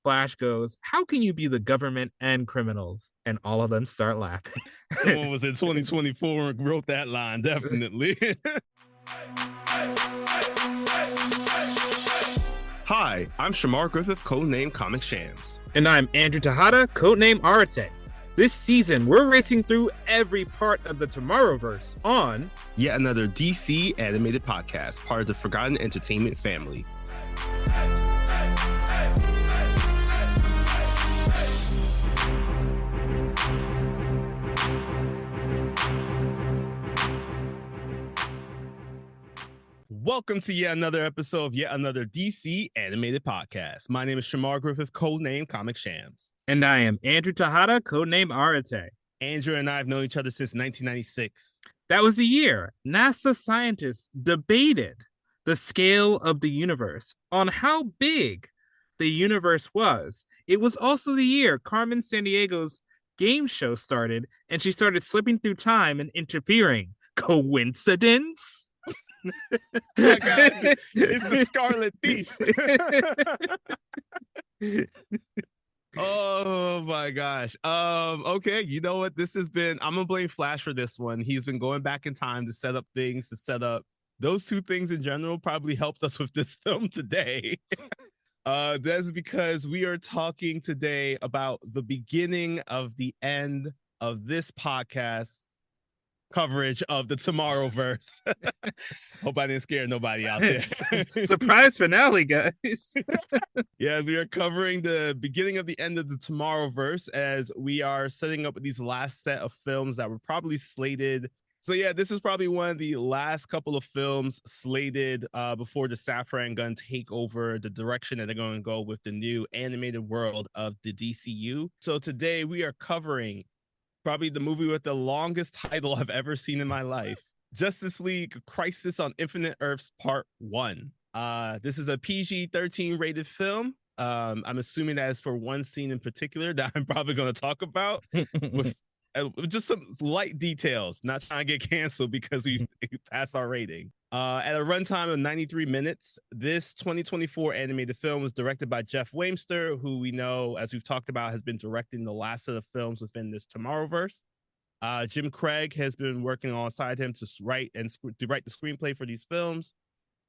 Flash goes, "How can you be the government and criminals?" And all of them start laughing. Someone was in 2024 and wrote that line, definitely. Hi, I'm Shamar Griffith, codename Comic Shams. And I'm Andrew Tejada, codename Arate. This season, we're racing through every part of the Tomorrowverse on yet another DC animated podcast, part of the Forgotten Entertainment family. Welcome to yet another episode of yet another DC animated podcast. My name is Shamar Griffith, codename Comic Shams. And I am Andrew Tejada, codename Arate. Andrew and I have known each other since 1996. That was the year NASA scientists debated the scale of the universe on how big the universe was. It was also the year Carmen Sandiego's game show started, and she started slipping through time and interfering. Coincidence? Oh my God, it's the Scarlet Thief. Oh my gosh. Okay, you know what? I'm gonna blame Flash for this one. He's been going back in time to set up things, to set up those two things in general probably helped us with this film today. That's because we are talking today about the beginning of the end of this podcast coverage of the Tomorrowverse. Hope I didn't scare nobody out there. Surprise finale, guys. Yes, we are covering the beginning of the end of the Tomorrowverse as we are setting up these last set of films that were probably slated. So yeah, this is probably one of the last couple of films slated before the Safran Gun take over the direction that they're going to go with the new animated world of the DCU. So today we are covering probably the movie with the longest title I've ever seen in my life. Justice League Crisis on Infinite Earths Part 1. This is a PG-13 rated film. I'm assuming that is for one scene in particular that I'm probably going to talk about with just some light details, not trying to get canceled because we passed our rating. At a runtime of 93 minutes, this 2024 animated film was directed by Jeff Wamster, who we know, as we've talked about, has been directing the last set of films within this Tomorrowverse. Jim Craig has been working alongside him to write the screenplay for these films.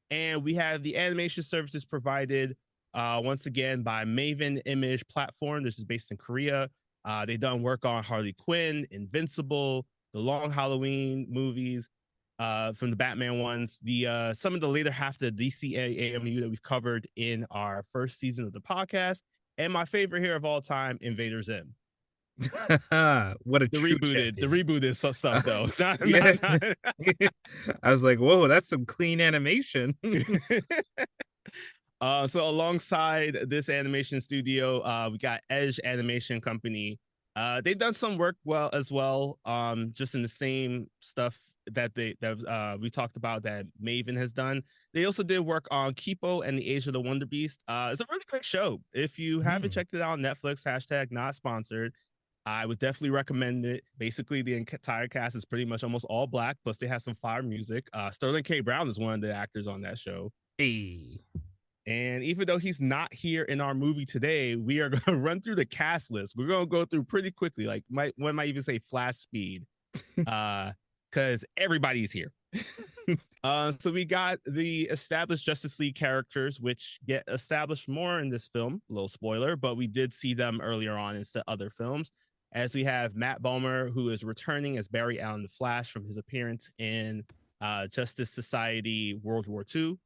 And we have the animation services provided once again by Maven Image Platform. This is based in Korea. They've done work on Harley Quinn, Invincible, the Long Halloween movies, from the Batman ones, some of the later half of the DC AMU that we've covered in our first season of the podcast, and my favorite here of all time, Invader Zim. What a the rebooted stuff though. I was like, whoa, that's some clean animation. So alongside this animation studio, we got Edge Animation Company. They've done some work as well, just in the same stuff that we talked about that Maven has done. They also did work on Kipo and the Age of the Wonder Beast. It's a really great show. If you haven't checked it out on Netflix, #not sponsored, I would definitely recommend it. Basically, the entire cast is pretty much almost all black, plus they have some fire music. Sterling K. Brown is one of the actors on that show. Hey. And even though he's not here in our movie today, we are going to run through the cast list. We're going to go through pretty quickly, like one might even say flash speed, because everybody's here. So we got the established Justice League characters, which get established more in this film. A little spoiler, but we did see them earlier on in other films. As we have Matt Bomer, who is returning as Barry Allen the Flash from his appearance in Justice Society World War II.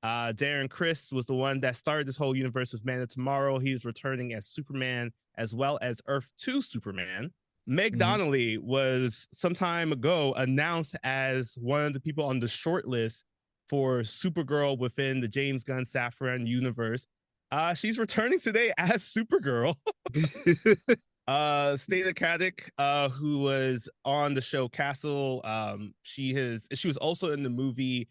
Darren Criss was the one that started this whole universe with Man of Tomorrow. He's returning as Superman, as well as Earth 2 Superman. Meg Donnelly was some time ago announced as one of the people on the short list for Supergirl within the James Gunn Safran universe. She's returning today as Supergirl. Stana Katic, who was on the show Castle, she was also in the movie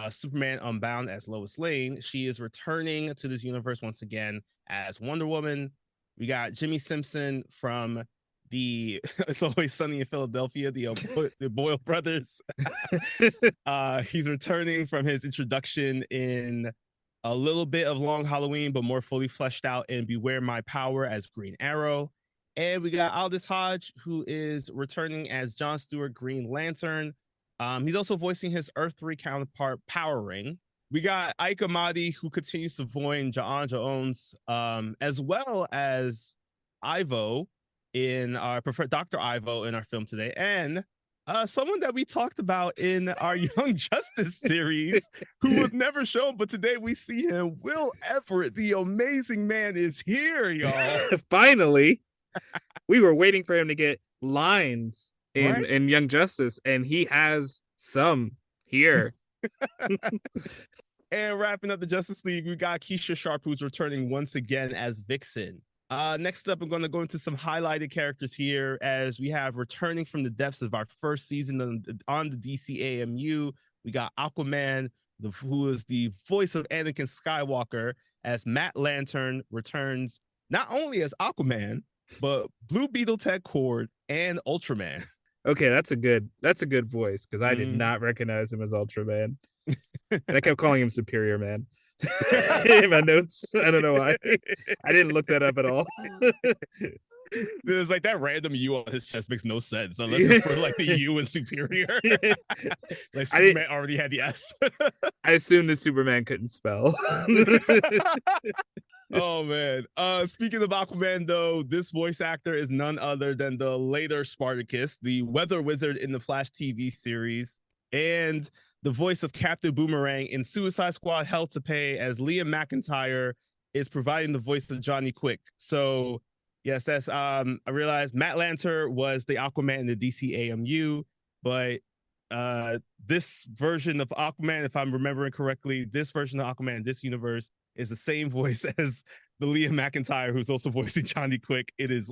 Superman Unbound as Lois Lane. She is returning to this universe once again as Wonder Woman. We got Jimmy Simpson from the It's Always Sunny in Philadelphia, the Boyle brothers. He's returning from his introduction in a little bit of Long Halloween, but more fully fleshed out in Beware My Power as Green Arrow. And we got Aldous Hodge, who is returning as John Stewart Green Lantern. He's also voicing his Earth 3 counterpart, Power Ring. We got Ike Amadi, who continues to voice Ja'an Jones, as well as Ivo in our Dr. Ivo in our film today. And someone that we talked about in our Young Justice series who was never shown, but today we see him. Will Everett, the amazing man, is here, y'all. Finally. We were waiting for him to get lines Right? in Young Justice, and he has some here. And wrapping up the Justice League, we got Keisha Sharp, who's returning once again as Vixen. Next up, I'm going to go into some highlighted characters here as we have returning from the depths of our first season on the DCAMU. We got Aquaman, who is the voice of Anakin Skywalker, as Matt Lantern returns not only as Aquaman, but Blue Beetle Ted Cord and Ultraman. Okay, that's a good voice, because I did not recognize him as Ultraman. And I kept calling him Superior Man in my notes. I don't know why. I didn't look that up at all. There's like that random U on his chest makes no sense unless it's for like the U and Superior. Like Superman already had the S. I assumed the Superman couldn't spell. Oh man. Speaking of Aquaman, though, this voice actor is none other than the later Spartacus, the weather wizard in the Flash TV series, and the voice of Captain Boomerang in Suicide Squad Hell to Pay, as Liam McIntyre is providing the voice of Johnny Quick. So yes, that's I realized Matt Lanter was the Aquaman in the DCAMU, but this version of Aquaman, if I'm remembering correctly, this version of Aquaman in this universe is the same voice as the Liam McIntyre, who's also voicing Johnny Quick. It is.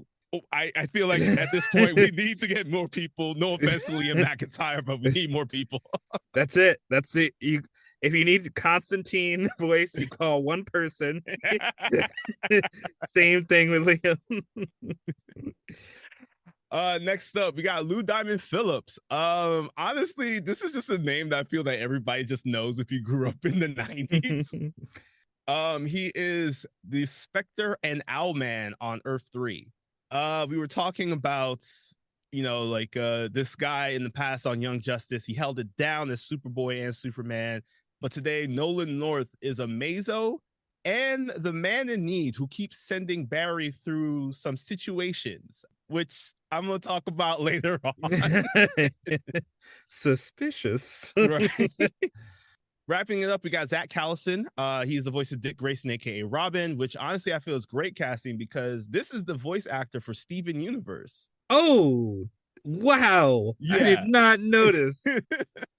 I feel like at this point we need to get more people. No offense to Liam McIntyre, but we need more people. That's it. If you need Constantine voice, you call one person. Same thing with Liam. Next up, we got Lou Diamond Phillips. Honestly, this is just a name that I feel that everybody just knows if you grew up in the 90s. He is the Spectre and Owlman on Earth 3. We were talking about, this guy in the past on Young Justice. He held it down as Superboy and Superman. But today, Nolan North is a Mazo and the man in need who keeps sending Barry through some situations, which I'm going to talk about later on. Suspicious. Right. Wrapping it up, we got Zach Callison. He's the voice of Dick Grayson, aka Robin, which honestly I feel is great casting because this is the voice actor for Steven Universe. Oh, wow. Yeah. I did not notice.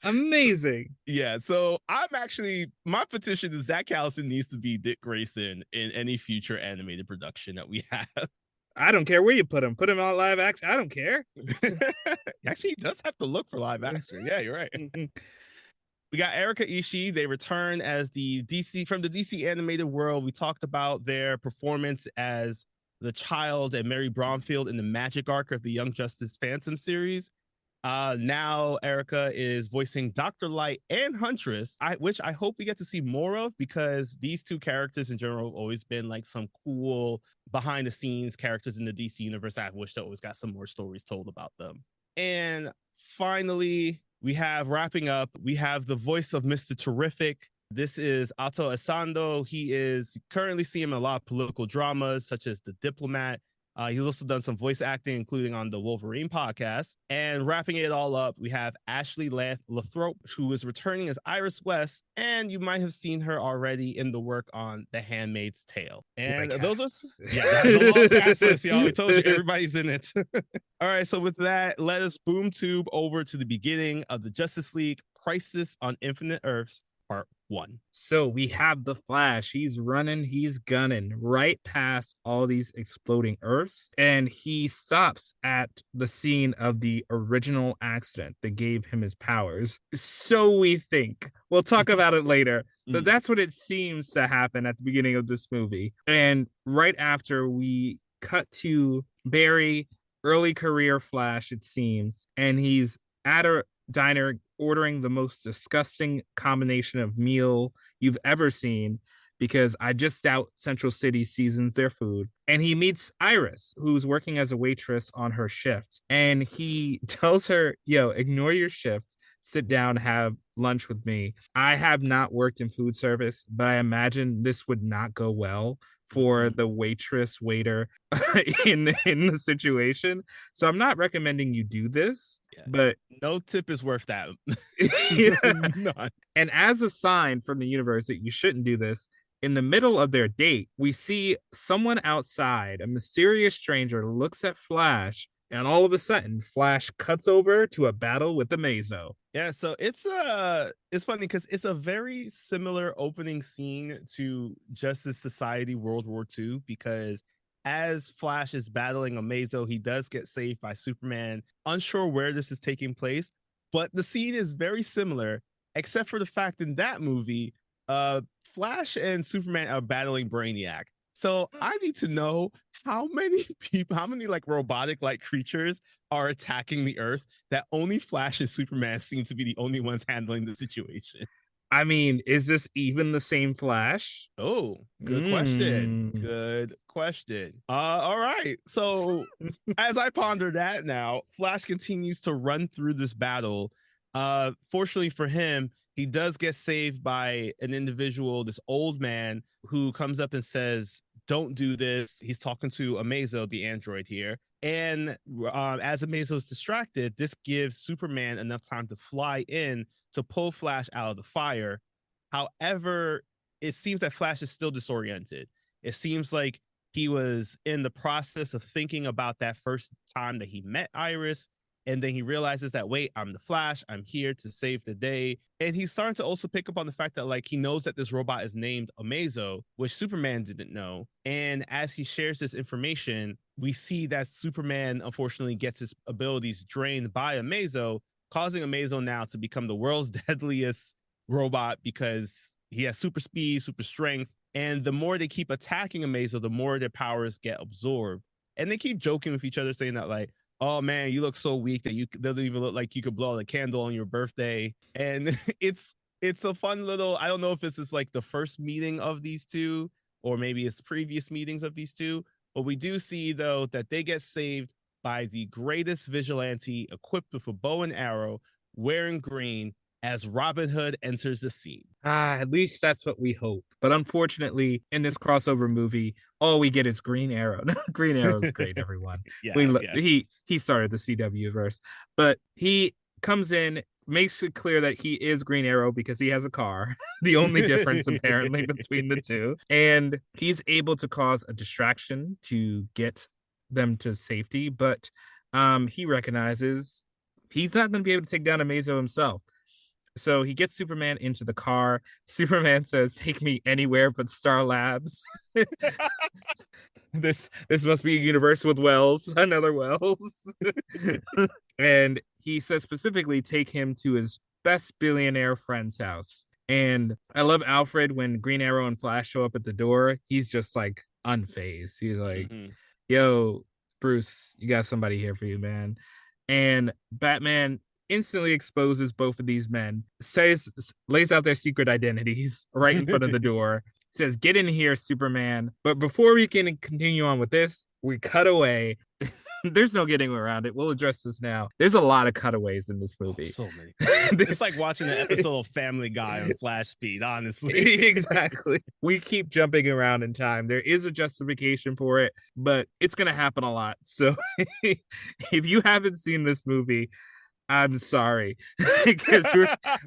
Amazing. Yeah, so my petition is Zach Callison needs to be Dick Grayson in any future animated production that we have. I don't care where you put him. Put him on live action. I don't care. Actually, he does have to look for live action. Yeah, you're right. We got Erica Ishii. They return as the DC from the DC animated world. We talked about their performance as the Child and Mary Bromfield in the Magic arc of the Young Justice Phantom series. Now Erica is voicing Dr. Light and Huntress, which I hope we get to see more of because these two characters in general have always been like some cool behind the scenes characters in the DC universe. I wish they always got some more stories told about them. And finally, we have wrapping up, we have the voice of Mr. Terrific. This is Ato Asando. He is currently seeing him in a lot of political dramas, such as The Diplomat. He's also done some voice acting, including on the Wolverine podcast. And wrapping it all up, we have Ashley Lathrop, who is returning as Iris West. And you might have seen her already in the work on The Handmaid's Tale. And those are, that's a long cast list, y'all. We told you everybody's in it. All right, so with that, let us boom tube over to the beginning of the Justice League Crisis on Infinite Earths, Part 1. So we have the Flash. He's running, he's gunning right past all these exploding Earths, and he stops at the scene of the original accident that gave him his powers. So we think. We'll talk about it later, but that's what it seems to happen at the beginning of this movie. And right after, we cut to Barry, early career Flash, it seems, and he's at a diner ordering the most disgusting combination of meal you've ever seen. because I just doubt Central City seasons their food. And he meets Iris, who's working as a waitress on her shift. And he tells her, yo, ignore your shift, sit down, have lunch with me. I have not worked in food service, but I imagine this would not go well for the waitress waiter in the situation. So I'm not recommending you do this, but no tip is worth that. None. And as a sign from the universe that you shouldn't do this, in the middle of their date, we see someone outside, a mysterious stranger looks at Flash, and all of a sudden, Flash cuts over to a battle with the Mazo. Yeah, so it's funny because it's a very similar opening scene to Justice Society World War II, because as Flash is battling Amazo, he does get saved by Superman. Unsure where this is taking place, but the scene is very similar, except for the fact in that movie, Flash and Superman are battling Brainiac. So I need to know how many people, how many like robotic like creatures are attacking the Earth that only Flash and Superman seem to be the only ones handling the situation. I mean, is this even the same Flash? Oh, good question. Good question. All right. So as I ponder that now, Flash continues to run through this battle. Fortunately for him, he does get saved by an individual, this old man, who comes up and says, don't do this. He's talking to Amazo, the android here. And as Amazo is distracted, this gives Superman enough time to fly in to pull Flash out of the fire. However, it seems that Flash is still disoriented. It seems like he was in the process of thinking about that first time that he met Iris. And then he realizes that, wait, I'm the Flash. I'm here to save the day. And he's starting to also pick up on the fact that, like, he knows that this robot is named Amazo, which Superman didn't know. And as he shares this information, we see that Superman, unfortunately, gets his abilities drained by Amazo, causing Amazo now to become the world's deadliest robot because he has super speed, super strength. And the more they keep attacking Amazo, the more their powers get absorbed. And they keep joking with each other, saying that, like, oh man, you look so weak that you doesn't even look like you could blow out a candle on your birthday. And it's a fun little, I don't know if this is like the first meeting of these two, or maybe it's previous meetings of these two, but we do see though that they get saved by the greatest vigilante equipped with a bow and arrow, wearing green, as Robin Hood enters the scene. At least that's what we hope. But unfortunately, in this crossover movie, all we get is Green Arrow. Green Arrow is great, everyone. He started the CW verse, but he comes in, makes it clear that he is Green Arrow because he has a car. The only difference apparently between the two, and he's able to cause a distraction to get them to safety. But he recognizes he's not going to be able to take down Amazo himself. So he gets Superman into the car. Superman says, "Take me anywhere but Star Labs." This must be a universe with Wells, another Wells. And he says specifically, take him to his best billionaire friend's house. And I love Alfred when Green Arrow and Flash show up at the door. He's just like unfazed. He's like, "Yo, Bruce, you got somebody here for you, man." And Batman instantly exposes both of these men, lays out their secret identities right in front of the door, says, "Get in here, Superman." But before we can continue on with this, we cut away. There's no getting around it. We'll address this now. There's a lot of cutaways in this movie. So many. It's like watching an episode of Family Guy on flash speed, honestly. Exactly. We keep jumping around in time. There is a justification for it, but it's going to happen a lot. So if you haven't seen this movie, I'm sorry, because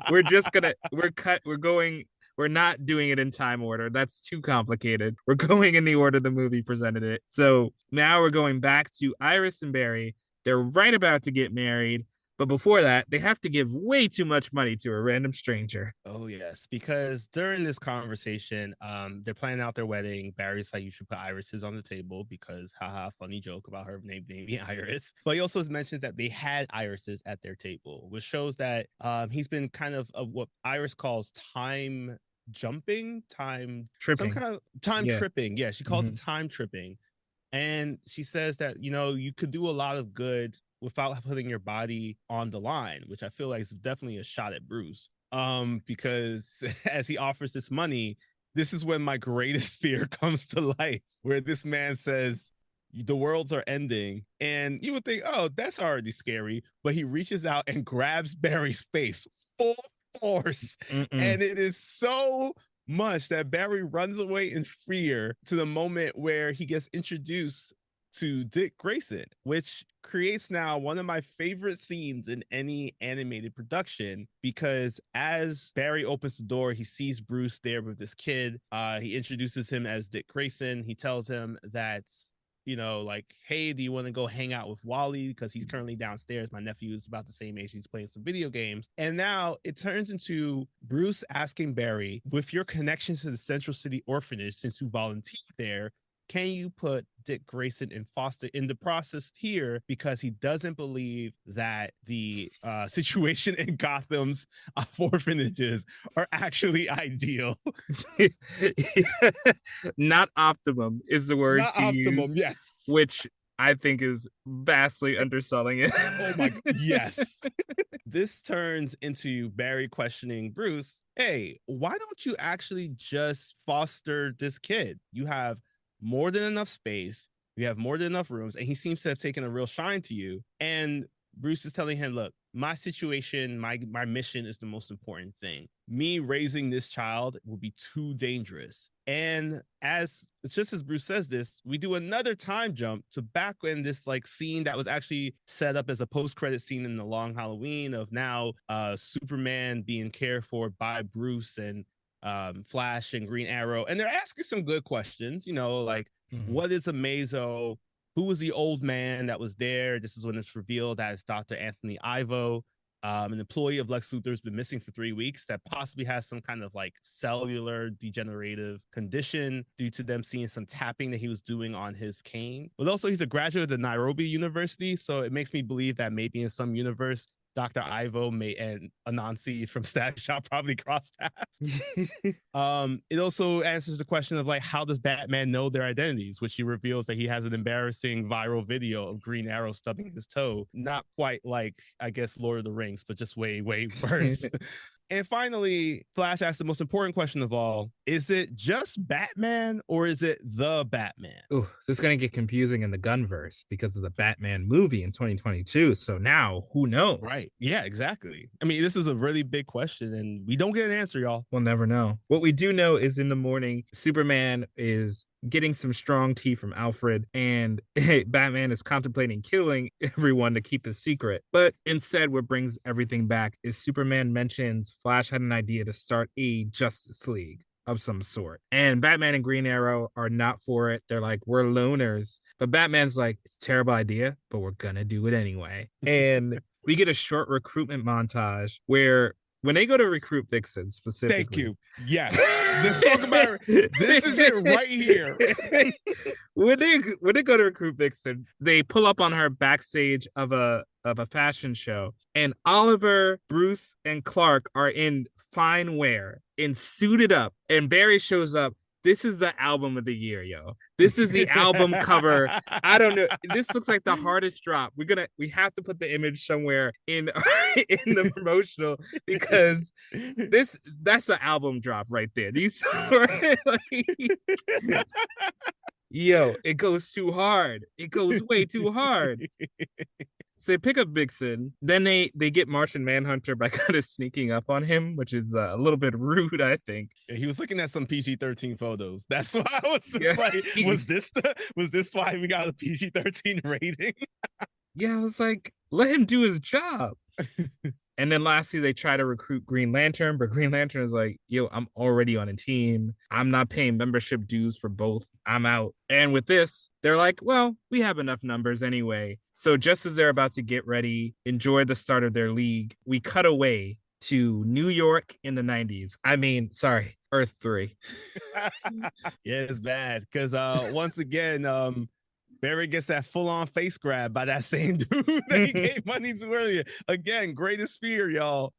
we're just gonna we're not doing it in time order. That's too complicated. We're going in the order the movie presented it. So now we're going back to Iris and Barry. They're right about to get married, but before that, they have to give way too much money to a random stranger. Oh yes, because during this conversation, they're planning out their wedding. Barry's like, "You should put irises on the table because, haha, funny joke about her name being Iris." But he also mentions that they had irises at their table, which shows that he's been kind of what Iris calls time jumping, time tripping, some kind of time tripping. Yeah, she calls it time tripping. And she says that, you know, you could do a lot of good without putting your body on the line, which I feel like is definitely a shot at Bruce. Because as he offers this money, this is when my greatest fear comes to life, where this man says, the worlds are ending. And you would think, oh, that's already scary. But he reaches out and grabs Barry's face full force. Mm-mm. And it is so much that Barry runs away in fear to the moment where he gets introduced to Dick Grayson, which creates now one of my favorite scenes in any animated production, because as Barry opens the door, he sees Bruce there with this kid. He introduces him as Dick Grayson. He tells him that, you know, like, hey, do you want to go hang out with Wally? Because he's currently downstairs. My nephew is about the same age. He's playing some video games. And now it turns into Bruce asking Barry, with your connections to the Central City Orphanage, since you volunteered there, can you put Dick Grayson in foster in the process here, because he doesn't believe that the situation in Gotham's orphanages are actually ideal. Not optimum is the word Not to optimum, use, yes. which I think is vastly underselling it. Oh my, yes. This turns into Barry questioning Bruce, hey, why don't you actually just foster this kid? You have more than enough space, you have more than enough rooms, and he seems to have taken a real shine to you. And Bruce is telling him, look, my situation, my mission is the most important thing. Me raising this child will be too dangerous. And just as Bruce says this, we do another time jump to back in this like scene that was actually set up as a post-credit scene in The Long Halloween, of now Superman being cared for by Bruce and Flash and Green Arrow. And they're asking some good questions, you know, like, what is Amazo? Who was the old man that was there? This is when it's revealed that it's Dr. Anthony Ivo, an employee of Lex Luthor, has been missing for 3 weeks, that possibly has some kind of like cellular degenerative condition due to them seeing some tapping that he was doing on his cane. But also, he's a graduate of the Nairobi University, so it makes me believe that maybe in some universe, Dr. Ivo and Anansi from Static Shop probably cross paths. It also answers the question of like, how does Batman know their identities, which he reveals that he has an embarrassing viral video of Green Arrow stubbing his toe. Not quite like, I guess, Lord of the Rings, but just way, way worse. And finally, Flash asks the most important question of all. Is it just Batman or is it the Batman? Ooh, this is going to get confusing in the Gunverse because of the Batman movie in 2022. So now, who knows? Right. Yeah, exactly. I mean, this is a really big question and we don't get an answer, y'all. We'll never know. What we do know is in the morning, Superman is getting some strong tea from Alfred, and Batman is contemplating killing everyone to keep his secret. But instead, what brings everything back is Superman mentions Flash had an idea to start a Justice League of some sort. And Batman and Green Arrow are not for it. They're like, we're loners. But Batman's like, it's a terrible idea, but we're gonna do it anyway. And we get a short recruitment montage where when they go to recruit Vixen specifically. Thank you. Yes. Let's talk about it. This is it right here. when they go to recruit Vixen, they pull up on her backstage of a fashion show, and Oliver, Bruce, and Clark are in fine wear and suited up, and Barry shows up. This is the album of the year, yo. This is the album cover. I don't know. This looks like the hardest drop. We have to put the image somewhere in in the promotional, because that's the album drop right there. These yo, it goes too hard. It goes way too hard. So they pick up Vixen. Then they get Martian Manhunter by kind of sneaking up on him, which is a little bit rude, I think. Yeah, he was looking at some PG-13 photos. That's why I was like, was this why we got a PG-13 rating? Yeah, I was like, let him do his job. And then lastly, they try to recruit Green Lantern, but Green Lantern is like, yo, I'm already on a team. I'm not paying membership dues for both. I'm out. And with this, they're like, well, we have enough numbers anyway. So just as they're about to get ready, enjoy the start of their league, we cut away to New York in the 90s. I mean, sorry, Earth 3. Yeah, it's bad. Because once again, Barry gets that full-on face grab by that same dude that he gave money to earlier. Again, greatest fear, y'all.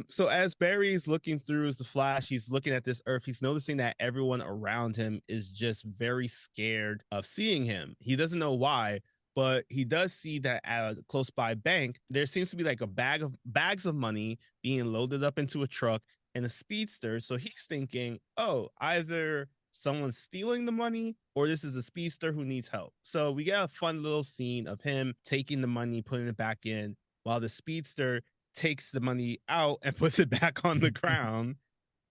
So as Barry's looking through as the Flash, he's looking at this Earth. He's noticing that everyone around him is just very scared of seeing him. He doesn't know why, but he does see that at a close by bank, there seems to be like bags of money being loaded up into a truck, and a speedster. So he's thinking, oh, either someone's stealing the money or this is a speedster who needs help. So we get a fun little scene of him taking the money, putting it back in, while the speedster takes the money out and puts it back on the ground.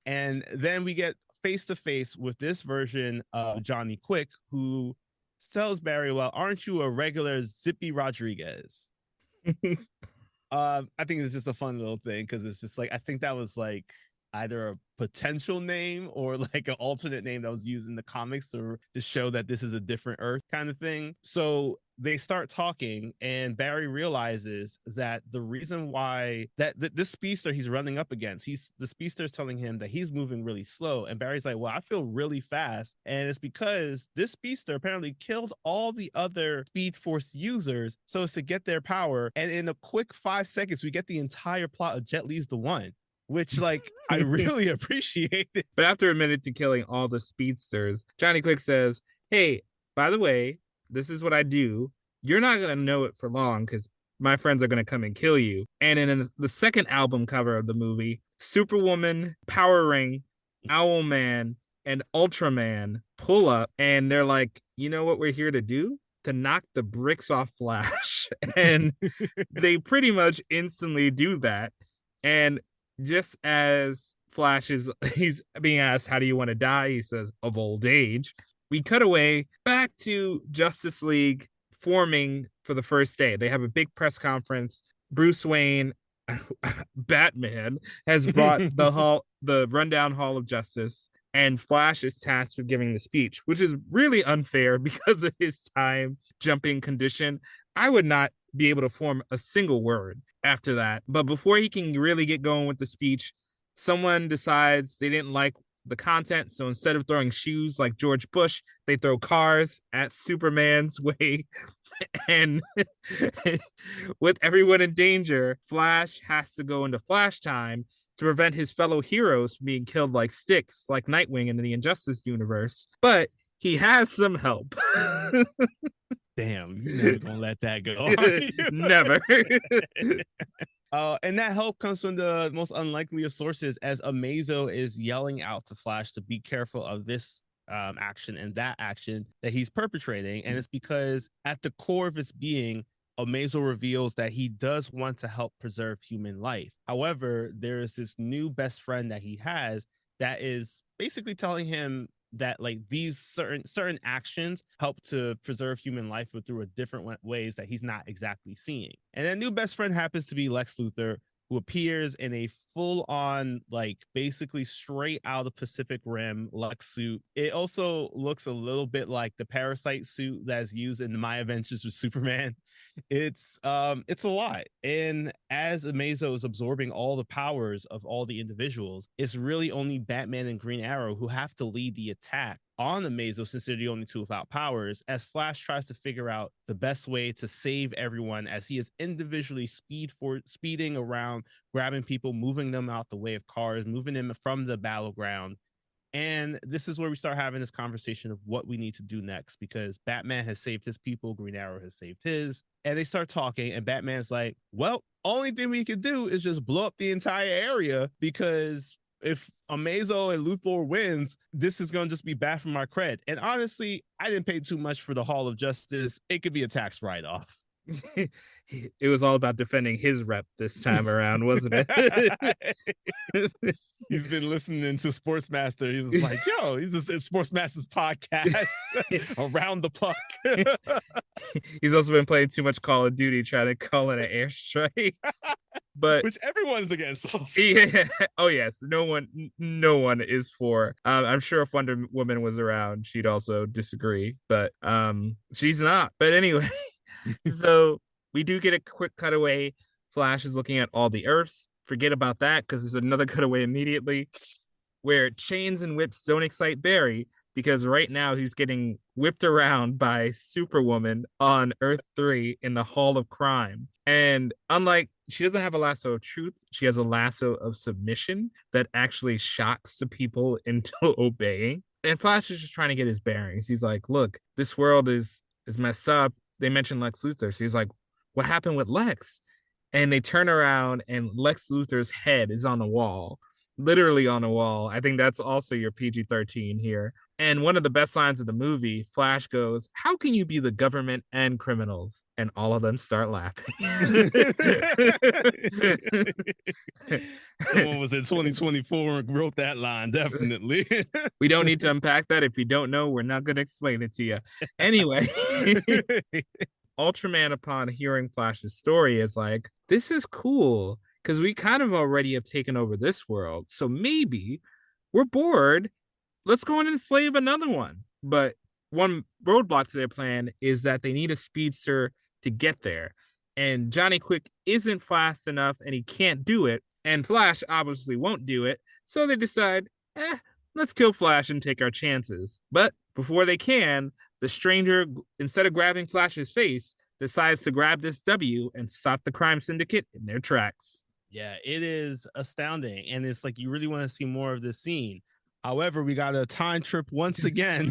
And then we get face to face with this version of Johnny Quick, who tells Barry, well, aren't you a regular Zippy Rodriguez? I think it's just a fun little thing because it's just like, I think that was like either a potential name or like an alternate name that was used in the comics to show that this is a different Earth kind of thing. So they start talking, and Barry realizes that the reason why this speedster he's running up against, the speedster is telling him that he's moving really slow, and Barry's like, well, I feel really fast, and it's because this speedster apparently killed all the other Speed Force users so as to get their power. And in a quick 5 seconds, we get the entire plot of Jet Li's The One, which like I really appreciate it. But after admitting to killing all the speedsters, Johnny Quick says, hey, by the way, this is what I do. You're not going to know it for long because my friends are going to come and kill you. And in the second album cover of the movie, Superwoman, Power Ring, Owlman, and Ultraman pull up, and they're like, you know what we're here to do? To knock the bricks off Flash. And they pretty much instantly do that. And just as Flash he's being asked, how do you want to die? He says, of old age. We cut away back to Justice League forming for the first day. They have a big press conference. Bruce Wayne, Batman, has brought the rundown Hall of Justice, and Flash is tasked with giving the speech, which is really unfair because of his time jumping condition. I would not be able to form a single word after that. But before he can really get going with the speech, someone decides they didn't like the content. So instead of throwing shoes like George Bush, they throw cars at Superman's way. And with everyone in danger, Flash has to go into Flash time to prevent his fellow heroes from being killed like sticks, like Nightwing in the Injustice universe. But he has some help. Damn, you're never gonna let that go. Never. And that help comes from the most unlikely of sources, as Amazo is yelling out to Flash to be careful of this action and that action that he's perpetrating. And it's because at the core of his being, Amazo reveals that he does want to help preserve human life. However, there is this new best friend that he has that is basically telling him that like these certain actions help to preserve human life, but through a different ways that he's not exactly seeing. And that new best friend happens to be Lex Luthor, who appears in a full-on, like basically straight out of Pacific Rim Lex suit. It also looks a little bit like the Parasite suit that's used in My Adventures with Superman. It's a lot. And as Amazo is absorbing all the powers of all the individuals, it's really only Batman and Green Arrow who have to lead the attack on Amazo, since they're the only two without powers, as Flash tries to figure out the best way to save everyone, as he is individually speeding around, grabbing people, moving them out the way of cars, moving them from the battleground. And this is where we start having this conversation of what we need to do next, because Batman has saved his people, Green Arrow has saved his, and they start talking, and Batman's like, well, only thing we can do is just blow up the entire area, because if Amazo and Luthor wins, this is going to just be bad for my cred. And honestly, I didn't pay too much for the Hall of Justice. It could be a tax write-off. It was all about defending his rep this time around, wasn't it? He's been listening to Sportsmaster. He was like, yo, he's a Sportsmaster's podcast around the puck. He's also been playing too much Call of Duty, trying to call it an airstrike. But which everyone's against. Yeah. Oh yes, no one is for. I'm sure if Wonder Woman was around, she'd also disagree, but she's not. But anyway, so we do get a quick cutaway. Flash is looking at all the Earths. Forget about that, because there's another cutaway immediately where chains and whips don't excite Barry, because right now he's getting whipped around by Superwoman on Earth 3 in the Hall of Crime. And unlike, she doesn't have a lasso of truth, she has a lasso of submission that actually shocks the people into obeying. And Flash is just trying to get his bearings. He's like, look, this world is messed up. They mentioned Lex Luthor. So he's like, what happened with Lex? And they turn around and Lex Luthor's head is on the wall. literally on a wall. I think that's also your PG-13 here. And one of the best lines of the movie, Flash goes, "How can you be the government and criminals?" And all of them start laughing. Someone was in 2024 and wrote that line, definitely. We don't need to unpack that. If you don't know, we're not going to explain it to you. Anyway, Ultraman, upon hearing Flash's story, is like, this is cool because we kind of already have taken over this world. So maybe we're bored. Let's go and enslave another one. But one roadblock to their plan is that they need a speedster to get there. And Johnny Quick isn't fast enough and he can't do it. And Flash obviously won't do it. So they decide, let's kill Flash and take our chances. But before they can, the stranger, instead of grabbing Flash's face, decides to grab this W and stop the crime syndicate in their tracks. Yeah, it is astounding. And it's like you really want to see more of this scene. However, we got a time trip once again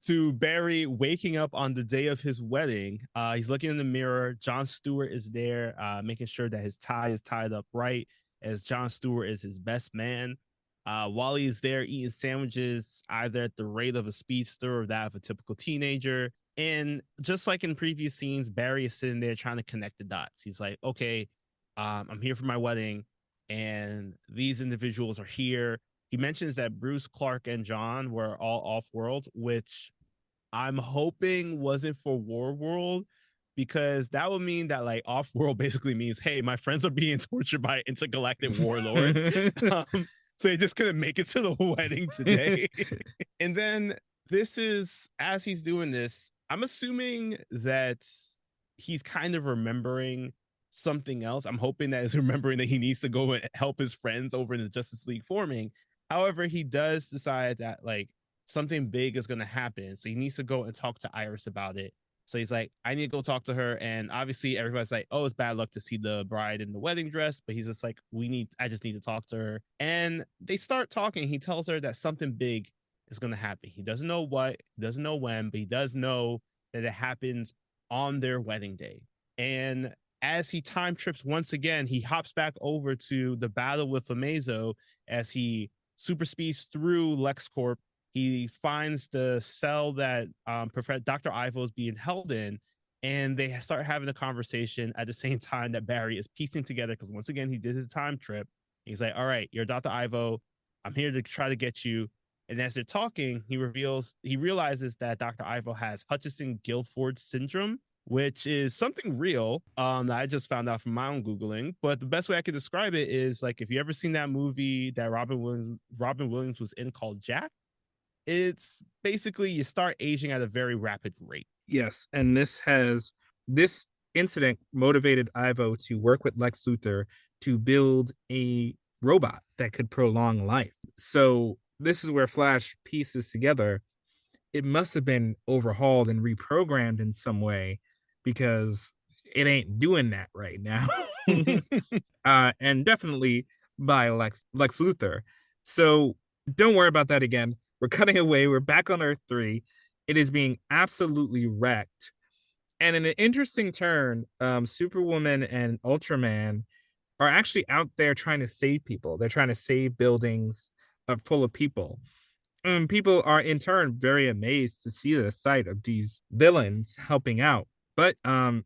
to Barry waking up on the day of his wedding. He's looking in the mirror. Jon Stewart is there, making sure that his tie is tied up right, as Jon Stewart is his best man. Wally is there eating sandwiches, either at the rate of a speedster or that of a typical teenager. And just like in previous scenes, Barry is sitting there trying to connect the dots. He's like, okay, I'm here for my wedding, and these individuals are here. He mentions that Bruce, Clark, and John were all off-world, which I'm hoping wasn't for Warworld, because that would mean that like off-world basically means, hey, my friends are being tortured by intergalactic warlord. So they just couldn't make it to the wedding today. And then this is, as he's doing this, I'm assuming that he's kind of remembering something else. I'm hoping that he's remembering that he needs to go and help his friends over in the Justice League forming. However, he does decide that like something big is going to happen. So he needs to go and talk to Iris about it. So he's like, I need to go talk to her. And obviously everybody's like, oh, it's bad luck to see the bride in the wedding dress. But he's just like, I just need to talk to her. And they start talking. He tells her that something big is going to happen. He doesn't know what, he doesn't know when, but he does know that it happens on their wedding day. And as he time trips once again, he hops back over to the battle with Amazo as he super speeds through LexCorp. He finds the cell that Dr. Ivo is being held in, and they start having a conversation at the same time that Barry is piecing together, because once again, he did his time trip. He's like, all right, you're Dr. Ivo. I'm here to try to get you. And as they're talking, he realizes that Dr. Ivo has Hutchinson-Gilford syndrome, which is something real that I just found out from my own Googling. But the best way I could describe it is like, if you ever seen that movie that Robin Williams was in called Jack, it's basically you start aging at a very rapid rate. Yes. And this incident motivated Ivo to work with Lex Luthor to build a robot that could prolong life. So this is where Flash pieces together. It must have been overhauled and reprogrammed in some way, because it ain't doing that right now. And definitely by Lex Luthor. So don't worry about that again. We're cutting away. We're back on Earth 3. It is being absolutely wrecked. And in an interesting turn, Superwoman and Ultraman are actually out there trying to save people. They're trying to save buildings full of people. And people are in turn very amazed to see the sight of these villains helping out. But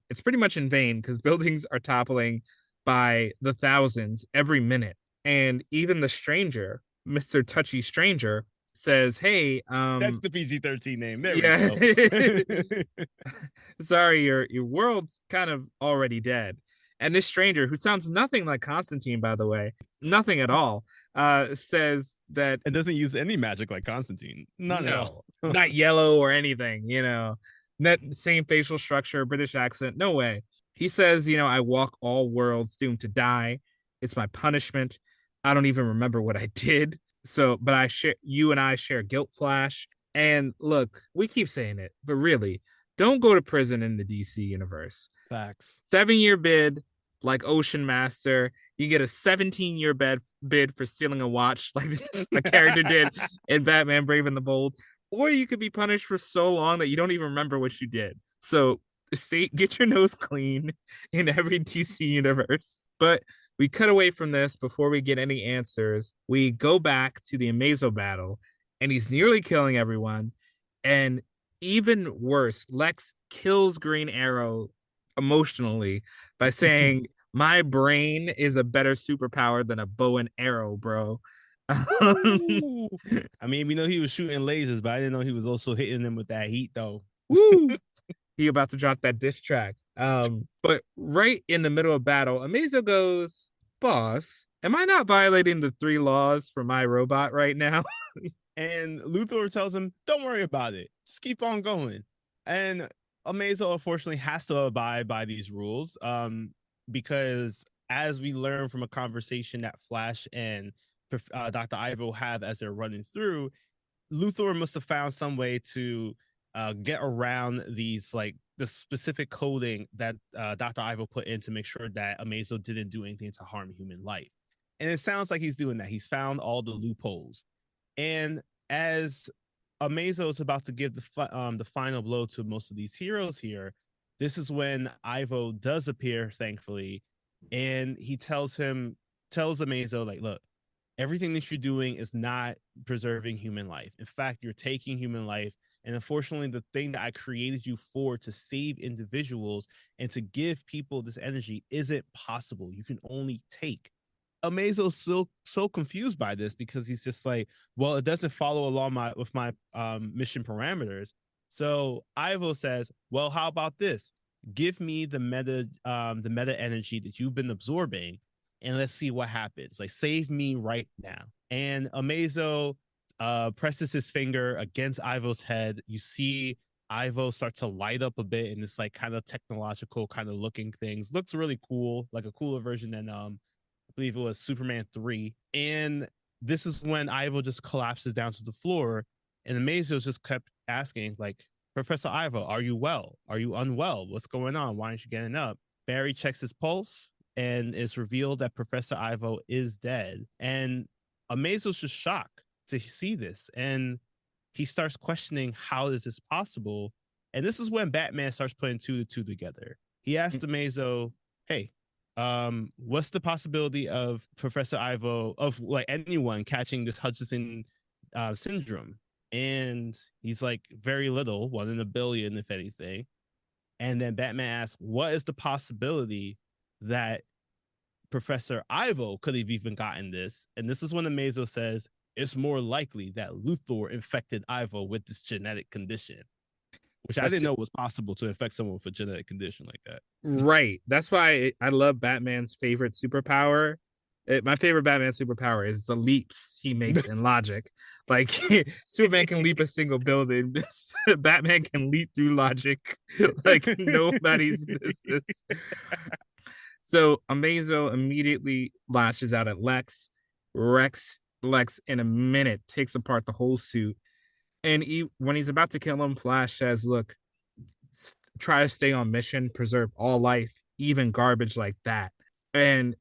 it's pretty much in vain, because buildings are toppling by the thousands every minute. And even the stranger, Mr. Touchy Stranger, says, hey, that's the PG-13 name. There we go. Sorry, your world's kind of already dead. And this stranger, who sounds nothing like Constantine, by the way, nothing at all, says that it doesn't use any magic like Constantine. Not yellow or anything, not same facial structure, British accent, no way. He says, I walk all worlds doomed to die. It's my punishment. I don't even remember what I did. So, but you and I share guilt, Flash. And look, we keep saying it, but really, don't go to prison in the DC universe. Facts. 7-year bid, like Ocean Master. You get a 17-year bid for stealing a watch, like the character did in Batman Brave and the Bold. Or you could be punished for so long that you don't even remember what you did. So get your nose clean in every DC universe. But We cut away from this before we get any answers. We go back to the Amazo battle, and he's nearly killing everyone. And even worse, Lex kills Green Arrow emotionally by saying, "My brain is a better superpower than a bow and arrow, bro." Ooh. I mean, we know he was shooting lasers, but I didn't know he was also hitting them with that heat, though. Woo! He about to drop that diss track. But right in the middle of battle, Amazo goes, "Boss, am I not violating the 3 laws for my robot right now?" And Luthor tells him, "Don't worry about it. Just keep on going." And Amazo unfortunately has to abide by these rules, because as we learn from a conversation that Flash and Dr. Ivo have as they're running through, Luthor must have found some way to get around these, like the specific coding that Dr. Ivo put in to make sure that Amazo didn't do anything to harm human life. And it sounds like he's doing that. He's found all the loopholes. And as Amazo is about to give the final blow to most of these heroes here, this is when Ivo does appear, thankfully, and he tells Amazo, like, look, everything that you're doing is not preserving human life. In fact, you're taking human life. And unfortunately, the thing that I created you for, to save individuals and to give people this energy, isn't possible. You can only take. Amazo's so confused by this because he's just like, well, it doesn't follow along with my mission parameters. So Ivo says, well, how about this? Give me the meta energy that you've been absorbing, and let's see what happens. Like, save me right now. And Amazo presses his finger against Ivo's head. You see Ivo start to light up a bit in this like kind of technological kind of looking things. Looks really cool, like a cooler version than I believe it was Superman 3. And this is when Ivo just collapses down to the floor. And Amazo just kept asking, like, Professor Ivo, are you well? Are you unwell? What's going on? Why aren't you getting up? Barry checks his pulse, and it's revealed that Professor Ivo is dead. And Amazo's just shocked to see this. And he starts questioning, how is this possible? And this is when Batman starts putting 2 to 2 together. He asked Amazo, hey, what's the possibility of Professor Ivo, of like anyone catching this Hutchinson syndrome? And he's like, very little, 1 in a billion, if anything. And then Batman asks, what is the possibility that Professor Ivo could have even gotten this? And this is when Amazo says, it's more likely that Luthor infected Ivo with this genetic condition, which I didn't know was possible, to infect someone with a genetic condition like that. Right. That's why I love Batman's favorite superpower. My favorite Batman superpower is the leaps he makes in logic. Like, Superman can leap a single building. Batman can leap through logic like nobody's business. So Amazo immediately lashes out at Lex. Lex in a minute takes apart the whole suit. And when he's about to kill him, Flash says, look, try to stay on mission, preserve all life, even garbage like that. And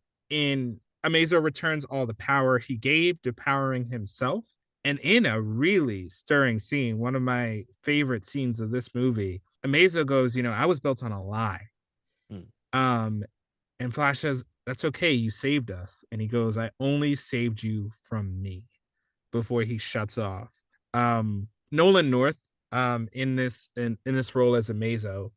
Amazo returns all the power he gave to powering himself. And in a really stirring scene, one of my favorite scenes of this movie, Amazo goes, I was built on a lie. And Flash says, that's okay, you saved us. And he goes, I only saved you from me, before he shuts off. Nolan North, in this role as Amazo,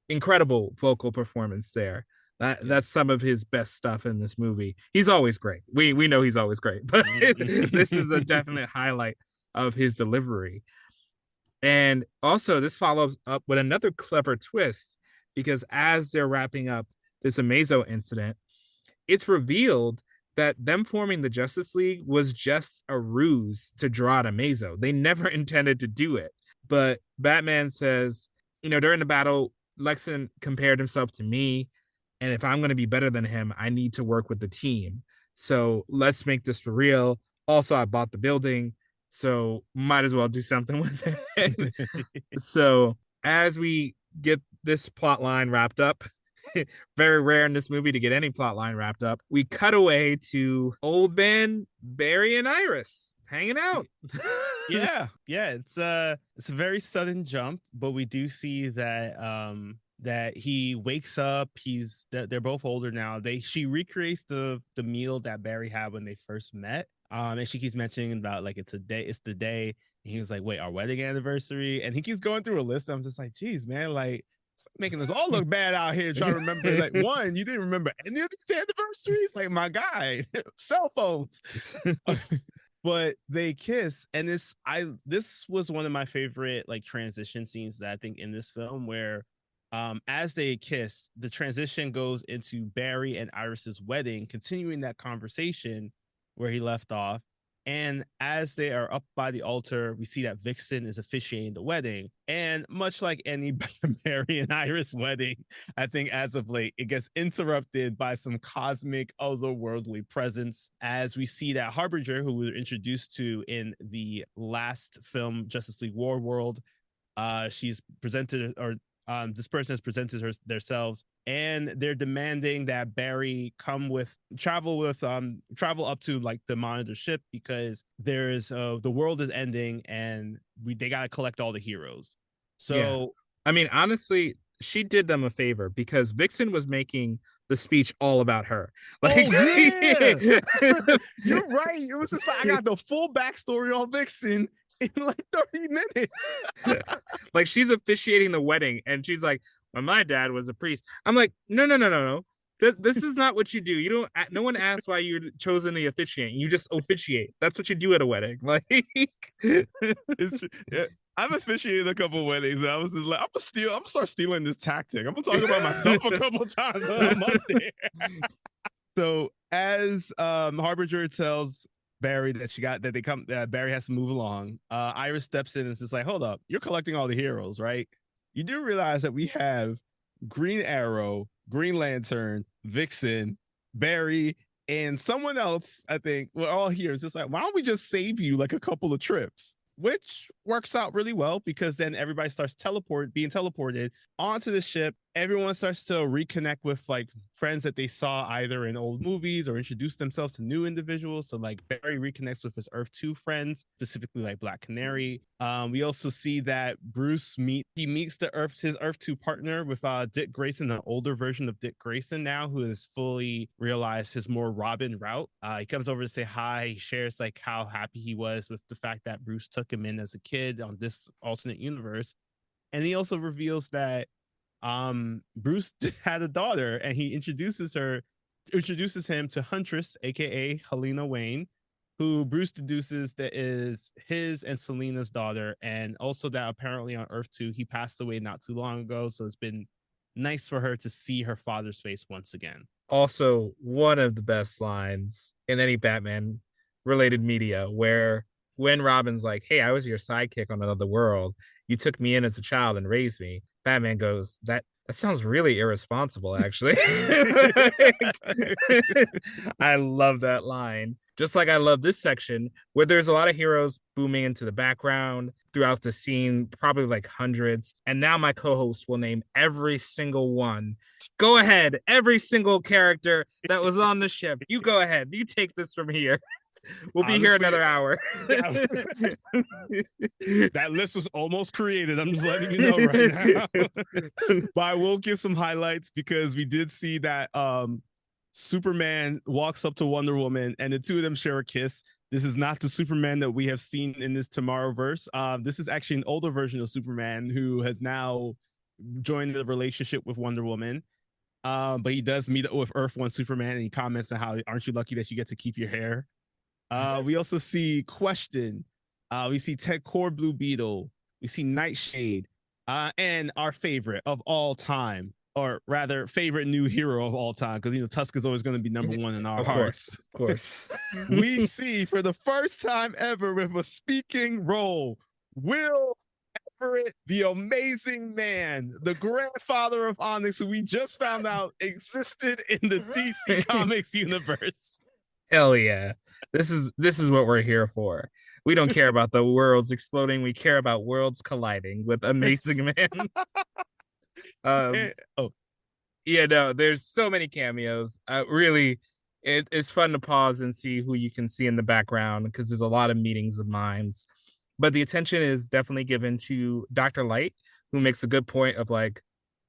incredible vocal performance there. That's some of his best stuff in this movie. He's always great. We know he's always great, but this is a definite highlight of his delivery. And also, this follows up with another clever twist, because as they're wrapping up this Amazo incident, it's revealed that them forming the Justice League was just a ruse to draw out Amazo. They never intended to do it. But Batman says, during the battle, Lexon compared himself to me. And if I'm going to be better than him, I need to work with the team. So let's make this for real. Also, I bought the building, so might as well do something with it. So as we get this plot line wrapped up, very rare in this movie to get any plot line wrapped up, we cut away to old man Barry and Iris hanging out. Yeah, it's a very sudden jump, but we do see that that he wakes up. They're both older now. She recreates the meal that Barry had when they first met. And she keeps mentioning about like it's the day. And he was like, wait, our wedding anniversary, and he keeps going through a list. I'm just like, geez, man, like making us all look bad out here trying to remember. Like, one, you didn't remember any of these anniversaries. Like, my guy, cell phones. But they kiss, and this was one of my favorite like transition scenes that I think in this film, where as they kiss, the transition goes into Barry and Iris's wedding, continuing that conversation where he left off. And as they are up by the altar, we see that Vixen is officiating the wedding. And much like any Barry and Iris wedding, I think as of late, it gets interrupted by some cosmic otherworldly presence, as we see that Harbinger, who we were introduced to in the last film, Justice League War World, she's presented, or this person has presented themselves, and they're demanding that Barry travel up to like the Monitor ship, because the world is ending and they got to collect all the heroes. So Yeah. I mean, honestly, she did them a favor because Vixen was making the speech all about her. Like, oh yeah, you're right. It was just like I got the full backstory on Vixen in like 30 minutes. like she's officiating the wedding, and she's like, well, my dad was a priest. I'm like, no. This is not what you do. You don't. No one asks why you're chosen the officiant. You just officiate. That's what you do at a wedding. Like, it's yeah. I've officiated a couple weddings, and I was just like, I'm gonna start stealing this tactic. I'm gonna talk about myself a couple times when I'm up there. So as Harbinger tells Barry that Barry has to move along, Iris steps in and is just like, hold up, you're collecting all the heroes, right? You do realize that we have Green Arrow, Green Lantern, Vixen, Barry, and someone else. I think we're all here. It's just like, why don't we just save you like a couple of trips? Which works out really well, because then everybody starts being teleported onto the ship. Everyone starts to reconnect with like friends that they saw either in old movies or introduce themselves to new individuals. So like Barry reconnects with his Earth 2 friends, specifically like Black Canary. We also see that Bruce meets his Earth 2 partner with Dick Grayson, an older version of Dick Grayson now, who has fully realized his more Robin route. He comes over to say hi. He shares like how happy he was with the fact that Bruce took him in as a kid on this alternate universe. And he also reveals that Bruce had a daughter, and he introduces him to Huntress, aka Helena Wayne, who Bruce deduces that is his and Selina's daughter, and also that apparently on Earth 2 he passed away not too long ago, so it's been nice for her to see her father's face once again. also one of the best lines in any Batman related media, where when Robin's like, hey, I was your sidekick on another world, you took me in as a child and raised me, Batman goes, that sounds really irresponsible, actually. I love that line. Just like I love this section where there's a lot of heroes booming into the background throughout the scene, probably like hundreds. And now my co-host will name every single one. Go ahead, every single character that was on the ship. You go ahead. You take this from here. We'll be here another hour. That list was almost created. I'm just letting you know right now. But I will give some highlights, because we did see that Superman walks up to Wonder Woman and the two of them share a kiss. This is not the Superman that we have seen in this Tomorrowverse. This is actually an older version of Superman who has now joined the relationship with Wonder Woman. But he does meet up with Earth 1 Superman, and he comments on how, aren't you lucky that you get to keep your hair? We also see Question. We see Ted Core Blue Beetle. We see Nightshade. And our favorite of all time, or rather, favorite new hero of all time, because Tusk is always going to be number one in our hearts. Of course. We see for the first time ever with a speaking role, Will Everett, the Amazing Man, the grandfather of Onyx, who we just found out existed in the DC Comics universe. Hell yeah. This is what we're here for. We don't care about the worlds exploding. We care about worlds colliding with Amazing Man. Yeah, no, there's so many cameos. Really, It's fun to pause and see who you can see in the background because there's a lot of meetings of minds. But the attention is definitely given to Dr. Light, who makes a good point of like,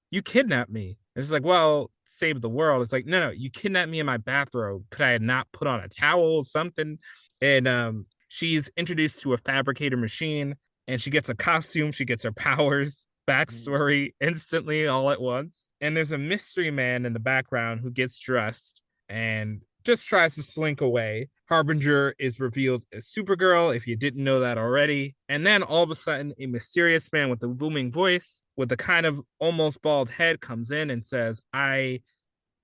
you kidnapped me. And it's like, well, save the world. It's like, no, you kidnapped me in my bathrobe. Could I not put on a towel or something? And she's introduced to a fabricator machine and she gets a costume. She gets her powers, backstory instantly all at once. And there's a mystery man in the background who gets dressed and just tries to slink away. Harbinger is revealed as Supergirl, if you didn't know that already. And then all of a sudden, a mysterious man with a booming voice, with a kind of almost bald head, comes in and says, I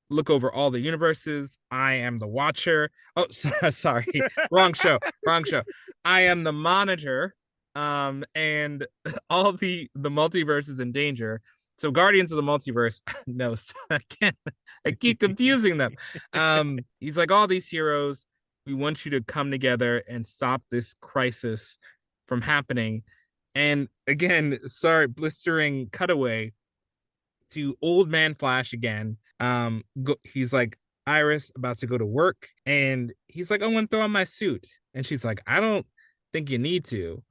look over all the universes. I am the Watcher. Oh, sorry. Wrong show. Wrong show. I am the Monitor. And all the multiverse is in danger. So Guardians of the Multiverse, no, I keep confusing them. He's like, all these heroes, we want you to come together and stop this crisis from happening. And again, sorry, blistering cutaway to old man Flash again. He's like, Iris about to go to work, and he's like, I want to throw on my suit, and she's like, I don't think you need to,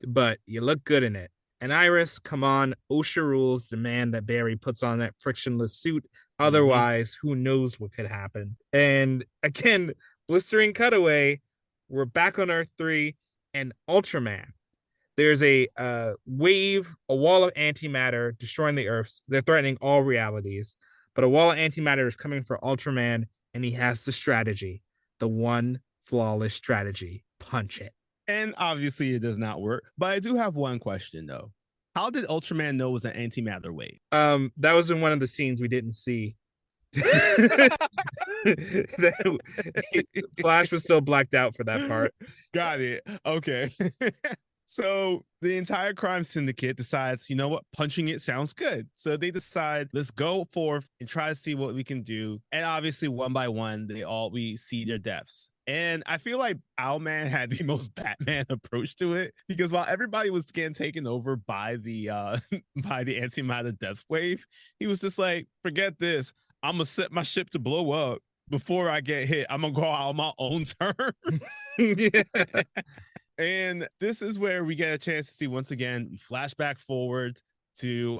but you look good in it. And Iris, come on, OSHA rules demand that Barry puts on that frictionless suit. Otherwise, who knows what could happen? And again, blistering cutaway, we're back on Earth 3, and Ultraman. There's a wave, a wall of antimatter destroying the Earth. They're threatening all realities. But a wall of antimatter is coming for Ultraman, and he has the strategy, the one flawless strategy: punch it. And obviously it does not work. But I do have one question though. How did Ultraman know it was an antimatter wave? That was in one of the scenes we didn't see. Flash was still blacked out for that part. Got it. Okay. So the entire crime syndicate decides, you know what, punching it sounds good. So they decide, let's go forth and try to see what we can do. And obviously, one by one, we see their deaths. And I feel like Owlman had the most Batman approach to it, because while everybody was getting taken over by the by the antimatter death wave, he was just like, forget this. I'm gonna set my ship to blow up before I get hit. I'm gonna go out on my own terms. Yeah. And this is where we get a chance to see, once again, we flash back forward to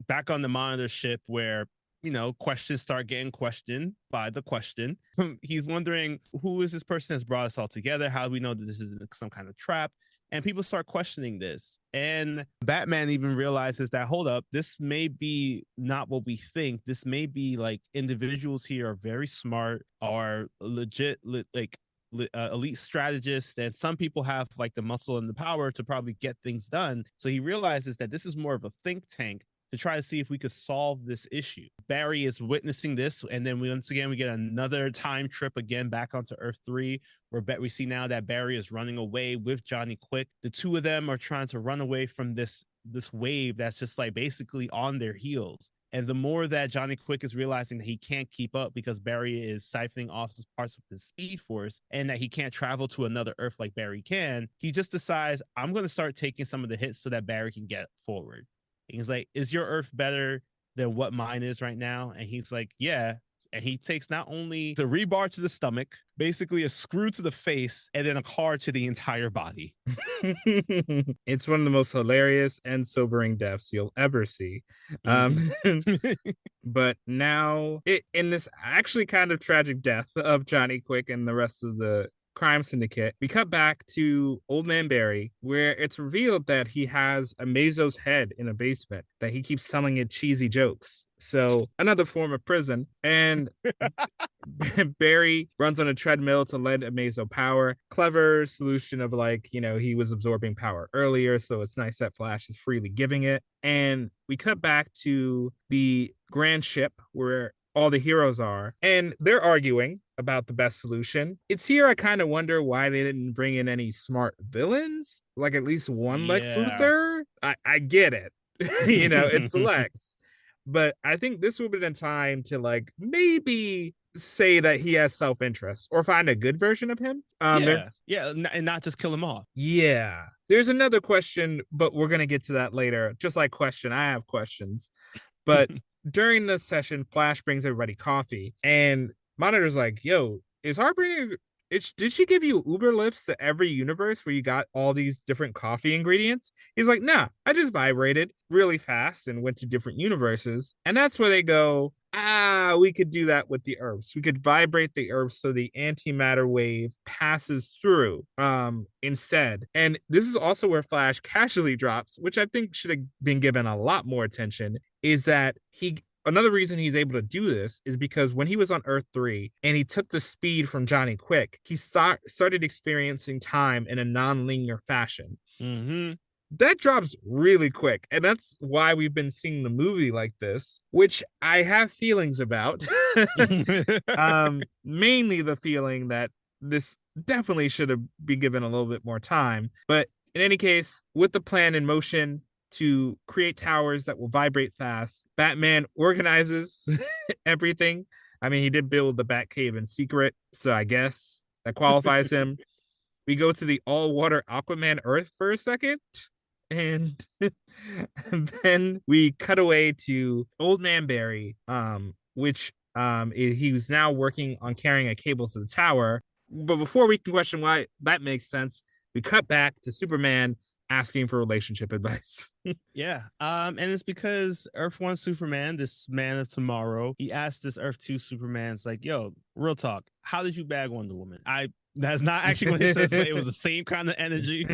back on the Monitor ship where, you know, questions start getting questioned by the question. He's wondering, who is this person that's brought us all together? How do we know that this is some kind of trap? And people start questioning this. And Batman even realizes that, hold up, this may be not what we think. This may be like individuals here are very smart, are legit, like elite strategists, and some people have like the muscle and the power to probably get things done. So he realizes that this is more of a think tank to try to see if we could solve this issue. Barry is witnessing this, and then once again we get another time trip again back onto Earth 3, where we see now that Barry is running away with Johnny Quick. The two of them are trying to run away from this wave that's just like basically on their heels. And the more that Johnny Quick is realizing that he can't keep up because Barry is siphoning off parts of his speed force, and that he can't travel to another Earth like Barry can, he just decides, I'm going to start taking some of the hits so that Barry can get forward. And he's like, is your Earth better than what mine is right now? And he's like, yeah. And he takes not only the rebar to the stomach, basically a screw to the face, and then a car to the entire body. It's one of the most hilarious and sobering deaths you'll ever see. But now, in this actually kind of tragic death of Johnny Quick and the rest of the crime syndicate, we cut back to Old Man Barry, where it's revealed that he has a Mezo's head in a basement, that he keeps telling it cheesy jokes. So another form of prison. And Barry runs on a treadmill to lend Amazo power. Clever solution of like, you know, he was absorbing power earlier, so it's nice that Flash is freely giving it. And we cut back to the grand ship where all the heroes are, and they're arguing about the best solution. It's here I kind of wonder why they didn't bring in any smart villains, like at least one Lex Luthor. I get it. You know, it's Lex. But I think this would have been a time to like maybe say that he has self-interest or find a good version of him. And not just kill him off. Yeah. There's another question, but we're going to get to that later. Just like question, I have questions. But during the session, Flash brings everybody coffee, and Monitor's like, yo, is Harbinger did she give you Uber lifts to every universe where you got all these different coffee ingredients? He's like, nah, I just vibrated really fast and went to different universes. And that's where they go, we could do that with the herbs. We could vibrate the herbs so the antimatter wave passes through instead. And this is also where Flash casually drops, which I think should have been given a lot more attention, is that he another reason he's able to do this is because when he was on Earth 3 and he took the speed from Johnny Quick, he started experiencing time in a non-linear fashion. Mm-hmm. That drops really quick. And that's why we've been seeing the movie like this, which I have feelings about. Mainly the feeling that this definitely should have been given a little bit more time. But in any case, with the plan in motion to create towers that will vibrate fast, Batman organizes everything. I mean, he did build the Batcave in secret, so I guess that qualifies him. We go to the all water Aquaman Earth for a second, and then we cut away to Old Man Barry, which he was now working on carrying a cable to the tower. But before we can question why that makes sense, we cut back to Superman asking for relationship advice. Yeah. And it's because Earth 1 Superman, this man of tomorrow, he asked this Earth 2 Superman's like, yo, real talk, how did you bag Wonder Woman? That's not actually what he says, but it was the same kind of energy.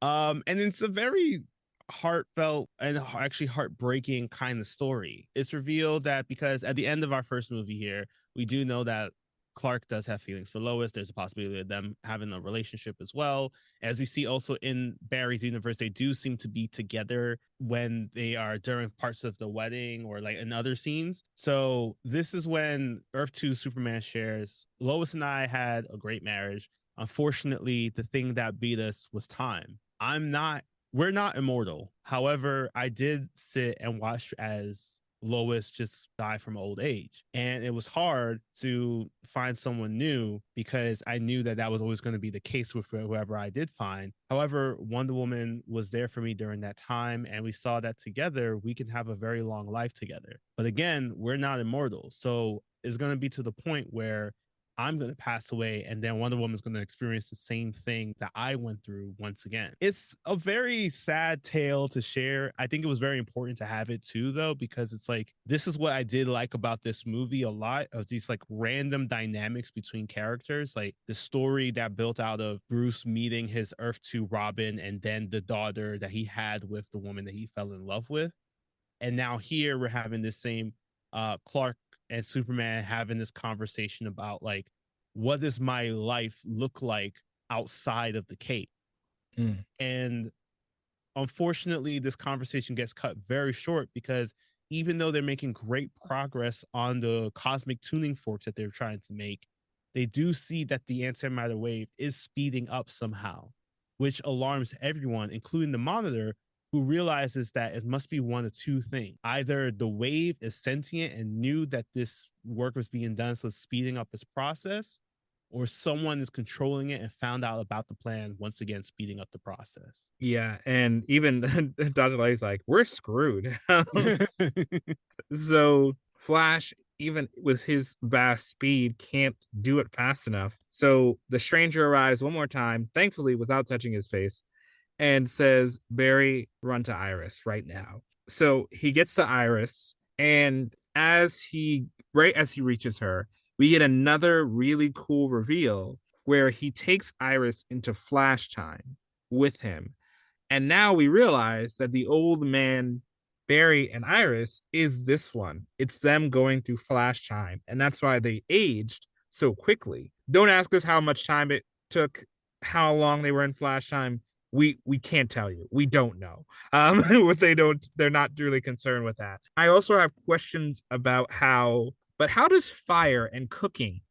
And it's a very heartfelt and actually heartbreaking kind of story. It's revealed that because at the end of our first movie here, we do know that Clark does have feelings for Lois. There's a possibility of them having a relationship as well. As we see also in Barry's universe, they do seem to be together when they are during parts of the wedding or like in other scenes. So this is when Earth 2 Superman shares, Lois and I had a great marriage. Unfortunately, the thing that beat us was time. We're not immortal. However, I did sit and watch as Lois just died from old age. And it was hard to find someone new because I knew that was always going to be the case with whoever I did find. However, Wonder Woman was there for me during that time. And we saw that together, we can have a very long life together. But again, we're not immortal. So it's going to be to the point where I'm going to pass away and then Wonder Woman's going to experience the same thing that I went through once again. It's a very sad tale to share. I think it was very important to have it too, though, because it's like, this is what I did like about this movie a lot of these like random dynamics between characters, like the story that built out of Bruce meeting his Earth 2 Robin and then the daughter that he had with the woman that he fell in love with. And now here we're having this same Clark and Superman having this conversation about like, what does my life look like outside of the cape? And unfortunately, this conversation gets cut very short because even though they're making great progress on the cosmic tuning forks that they're trying to make, they do see that the antimatter wave is speeding up somehow, which alarms everyone, including the Monitor, who realizes that it must be one of two things. Either the wave is sentient and knew that this work was being done, so it's speeding up its process, or someone is controlling it and found out about the plan, once again, speeding up the process. Yeah, and even Dr. Light's like, we're screwed. So Flash, even with his vast speed, can't do it fast enough. So the stranger arrives one more time, thankfully without touching his face, and says, Barry, run to Iris right now. So he gets to Iris, and right as he reaches her, we get another really cool reveal where he takes Iris into Flash time with him. And now we realize that the old man, Barry and Iris, is this one. It's them going through Flash time. And that's why they aged so quickly. Don't ask us how much time it took, how long they were in Flash time. We can't tell you. We don't know. They're not really concerned with that. I also have questions about how does fire and cooking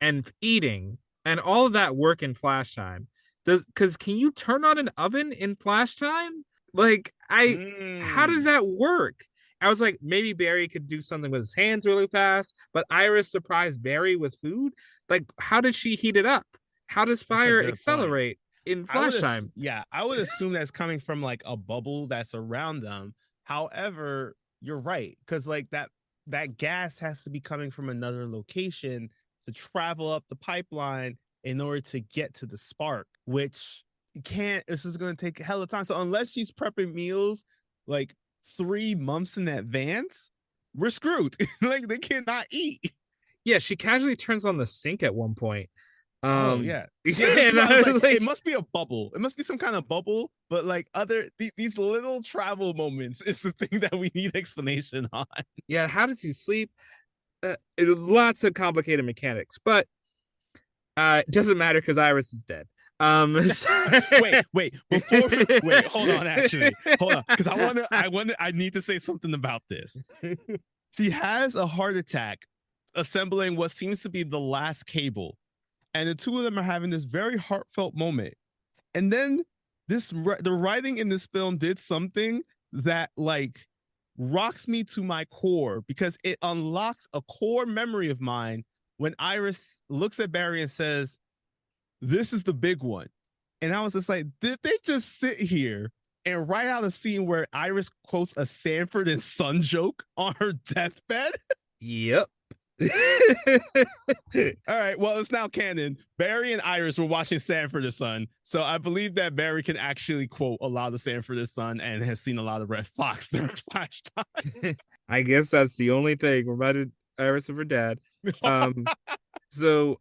and eating and all of that work in Flash time? Because can you turn on an oven in Flash time? Like, how does that work? I was like, maybe Barry could do something with his hands really fast, but Iris surprised Barry with food. Like, how did she heat it up? How does fire accelerate in Flash time? Yeah, I would assume that's coming from like a bubble that's around them. However, you're right, because like that gas has to be coming from another location to travel up the pipeline in order to get to the spark, which you can't. This is going to take a hell of time. So unless she's prepping meals like 3 months in advance, we're screwed. Like they cannot eat. Yeah, she casually turns on the sink at one point. Oh yeah, Yeah, this is and why I I was was like, like, it must be a bubble. It must be some kind of bubble. But like these little travel moments is the thing that we need explanation on. yeah, how does he sleep? Lots of complicated mechanics, but it doesn't matter because Iris is dead. Wait, before wait, hold on, actually. Hold on. Because I need to say something about this. She has a heart attack assembling what seems to be the last cable. And the two of them are having this very heartfelt moment. And then the writing in this film did something that like rocks me to my core because it unlocks a core memory of mine when Iris looks at Barry and says, "This is the big one." And I was just like, did they just sit here and write out a scene where Iris quotes a Sanford and Son joke on her deathbed? Yep. All right, well, it's now canon. Barry and Iris were watching Sanford and Son, so I believe that Barry can actually quote a lot of Sanford and Son and has seen a lot of Red Fox during Flash time. I guess that's the only thing reminded Iris of her dad. So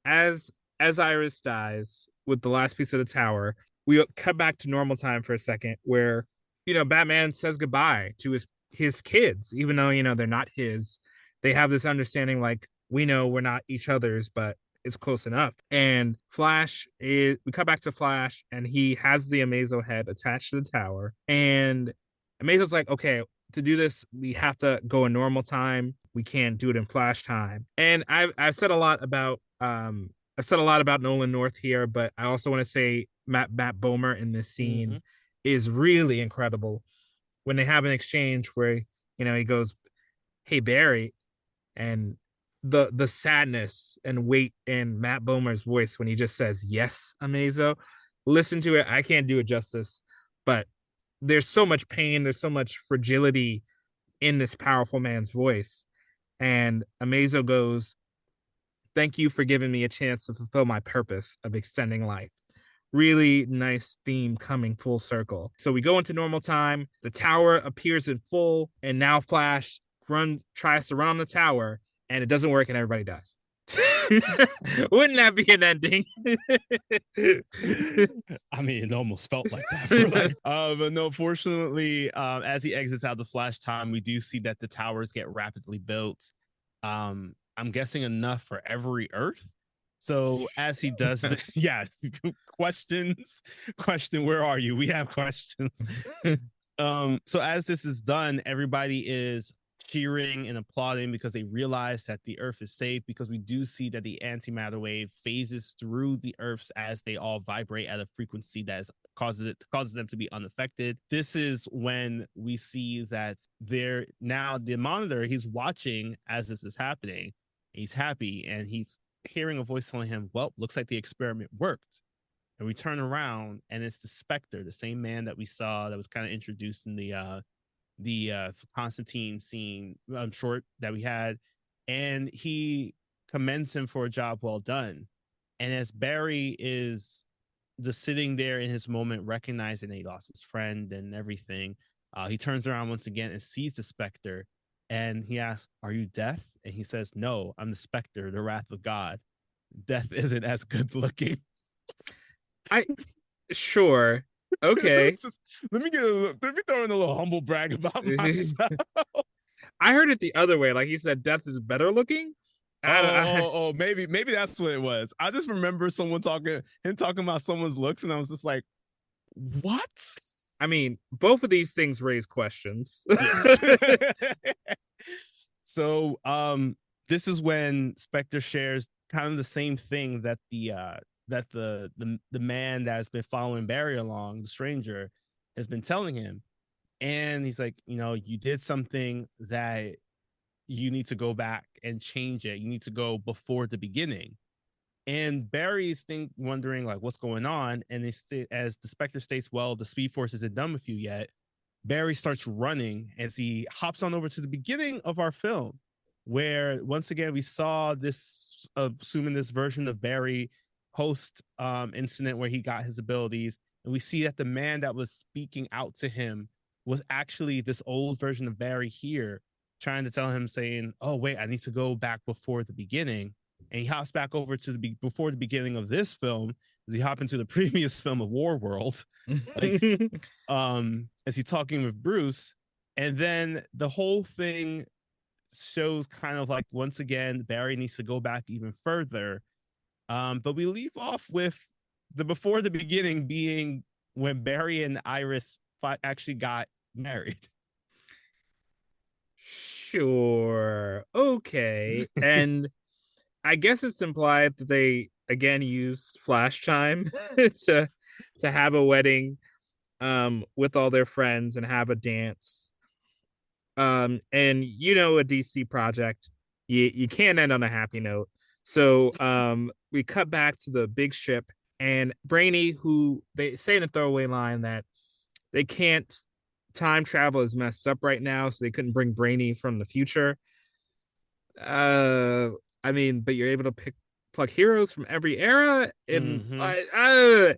as Iris dies with the last piece of the tower, we cut back to normal time for a second, where Batman says goodbye to his kids, even though they're not his. They have this understanding, like, we know we're not each other's, but it's close enough. And we cut back to Flash, and he has the Amazo head attached to the tower. And Amazo's like, okay, to do this, we have to go in normal time. We can't do it in Flash time. And I've said a lot about Nolan North here, but I also want to say Matt Bomer in this scene is really incredible when they have an exchange where he goes, "Hey Barry," and the sadness and weight in Matt Bomer's voice when he just says, "Yes, Amazo." Listen to it. I can't do it justice, but there's so much pain, there's so much fragility in this powerful man's voice. And Amazo goes, "Thank you for giving me a chance to fulfill my purpose of extending life." Really nice theme coming full circle. So we go into normal time. The tower appears in full, and now Flash tries to run on the tower, and it doesn't work, and everybody dies. Wouldn't that be an ending? I mean, it almost felt like that. But no, fortunately, as he exits out the Flash time, we do see that the towers get rapidly built. I'm guessing enough for every Earth. So as he does this, yeah, question, where are you? We have questions. So as this is done, everybody is cheering and applauding because they realize that the Earth is safe, because we do see that the antimatter wave phases through the Earths as they all vibrate at a frequency that causes them to be unaffected. This is when we see that the Monitor, he's watching as this is happening. He's happy, and he's hearing a voice telling him, "Well, looks like the experiment worked." And we turn around, and it's the Spectre, the same man that we saw that was kind of introduced in the Constantine scene short that we had, and he commends him for a job well done. And as Barry is just sitting there in his moment, recognizing that he lost his friend and everything, he turns around once again and sees the Spectre, and he asks, "Are you Death?" And he says, "No, I'm the Spectre, the wrath of God. Death isn't as good looking." Sure. Okay. Let me throw in a little humble brag about myself. I heard it the other way. Like he said, Death is better looking. Maybe that's what it was. I just remember him talking about someone's looks, and I was just like, what? I mean, both of these things raise questions. So, this is when Spectre shares kind of the same thing that the man that has been following Barry along, the stranger, has been telling him. And he's like, you did something that you need to go back and change it. You need to go before the beginning. And Barry's wondering like what's going on. And as the Spectre states, well, the Speed Force isn't done with you yet. Barry starts running as he hops on over to the beginning of our film. where once again we saw this, assuming this version of Barry post incident where he got his abilities, and we see that the man that was speaking out to him was actually this old version of Barry here, trying to tell him, saying, "Oh wait, I need to go back before the beginning." And he hops back over to before the beginning of this film, as he hop into the previous film of War World, like as he's talking with Bruce, and then the whole thing shows kind of like once again Barry needs to go back even further. But we leave off with the before the beginning being when Barry and Iris actually got married. Sure. Okay. And I guess it's implied that they again used flash time to have a wedding with all their friends and have a dance. And you know, a DC project, you can't end on a happy note. So we cut back to the big ship and Brainy, who they say in a throwaway line that they can't time travel is messed up right now, so they couldn't bring Brainy from the future. I mean, but you're able to plug heroes from every era. And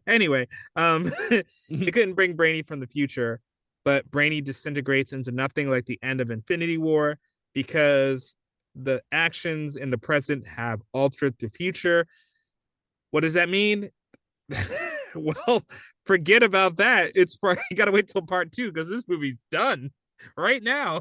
anyway, they couldn't bring Brainy from the future, but Brainy disintegrates into nothing like the end of Infinity War because the actions in the present have altered the future. What does that mean? Well, forget about that. It's probably you gotta wait till part 2 because this movie's done right now.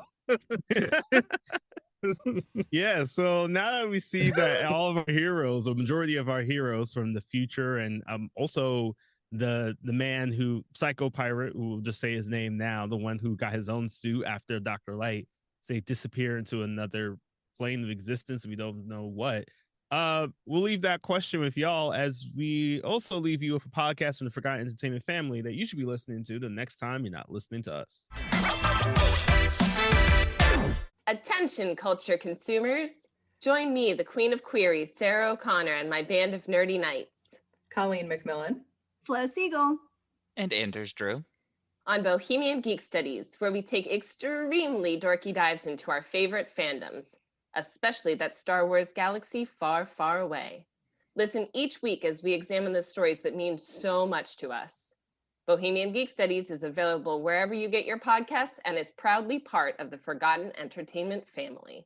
Yeah, so now that we see that all of our heroes, a majority of our heroes from the future, and also the man who Psycho Pirate, who will just say his name now, the one who got his own suit after Dr. Light, they disappear into another plane of existence. We don't know what. We'll leave that question with y'all as we also leave you with a podcast from the Forgotten Entertainment family that you should be listening to the next time you're not listening to us. Attention, culture consumers. Join me, the Queen of Queries, Sarah O'Connor, and my band of nerdy knights. Colleen McMillan. Flo Siegel. And Anders Drew. On Bohemian Geek Studies, where we take extremely dorky dives into our favorite fandoms, especially that Star Wars galaxy far, far away. Listen each week as we examine the stories that mean so much to us. Bohemian Geek Studies is available wherever you get your podcasts and is proudly part of the Forgotten Entertainment family.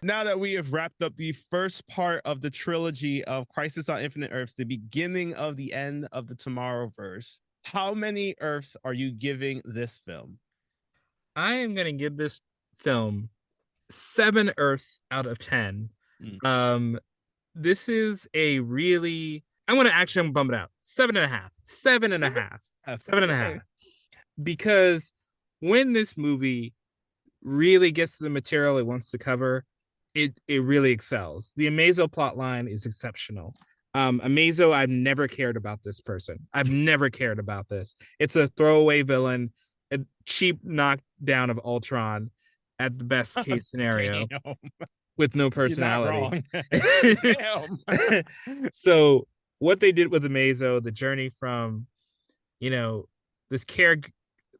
Now that we have wrapped up the first part of the trilogy of Crisis on Infinite Earths, the beginning of the end of the Tomorrowverse, how many Earths are you giving this film? I am going to give this film 7 Earths out of 10. This is a really... I'm going to actually bump it out. 7.5. 7.5. 7.5. Because when this movie really gets to the material it wants to cover, it really excels. The Amazo plotline is exceptional. Amazo, I've never cared about this person. I've never cared about this. It's a throwaway villain, a cheap knockdown of Ultron at the best case scenario with no personality. So what they did with Amazo, the journey from, you know, this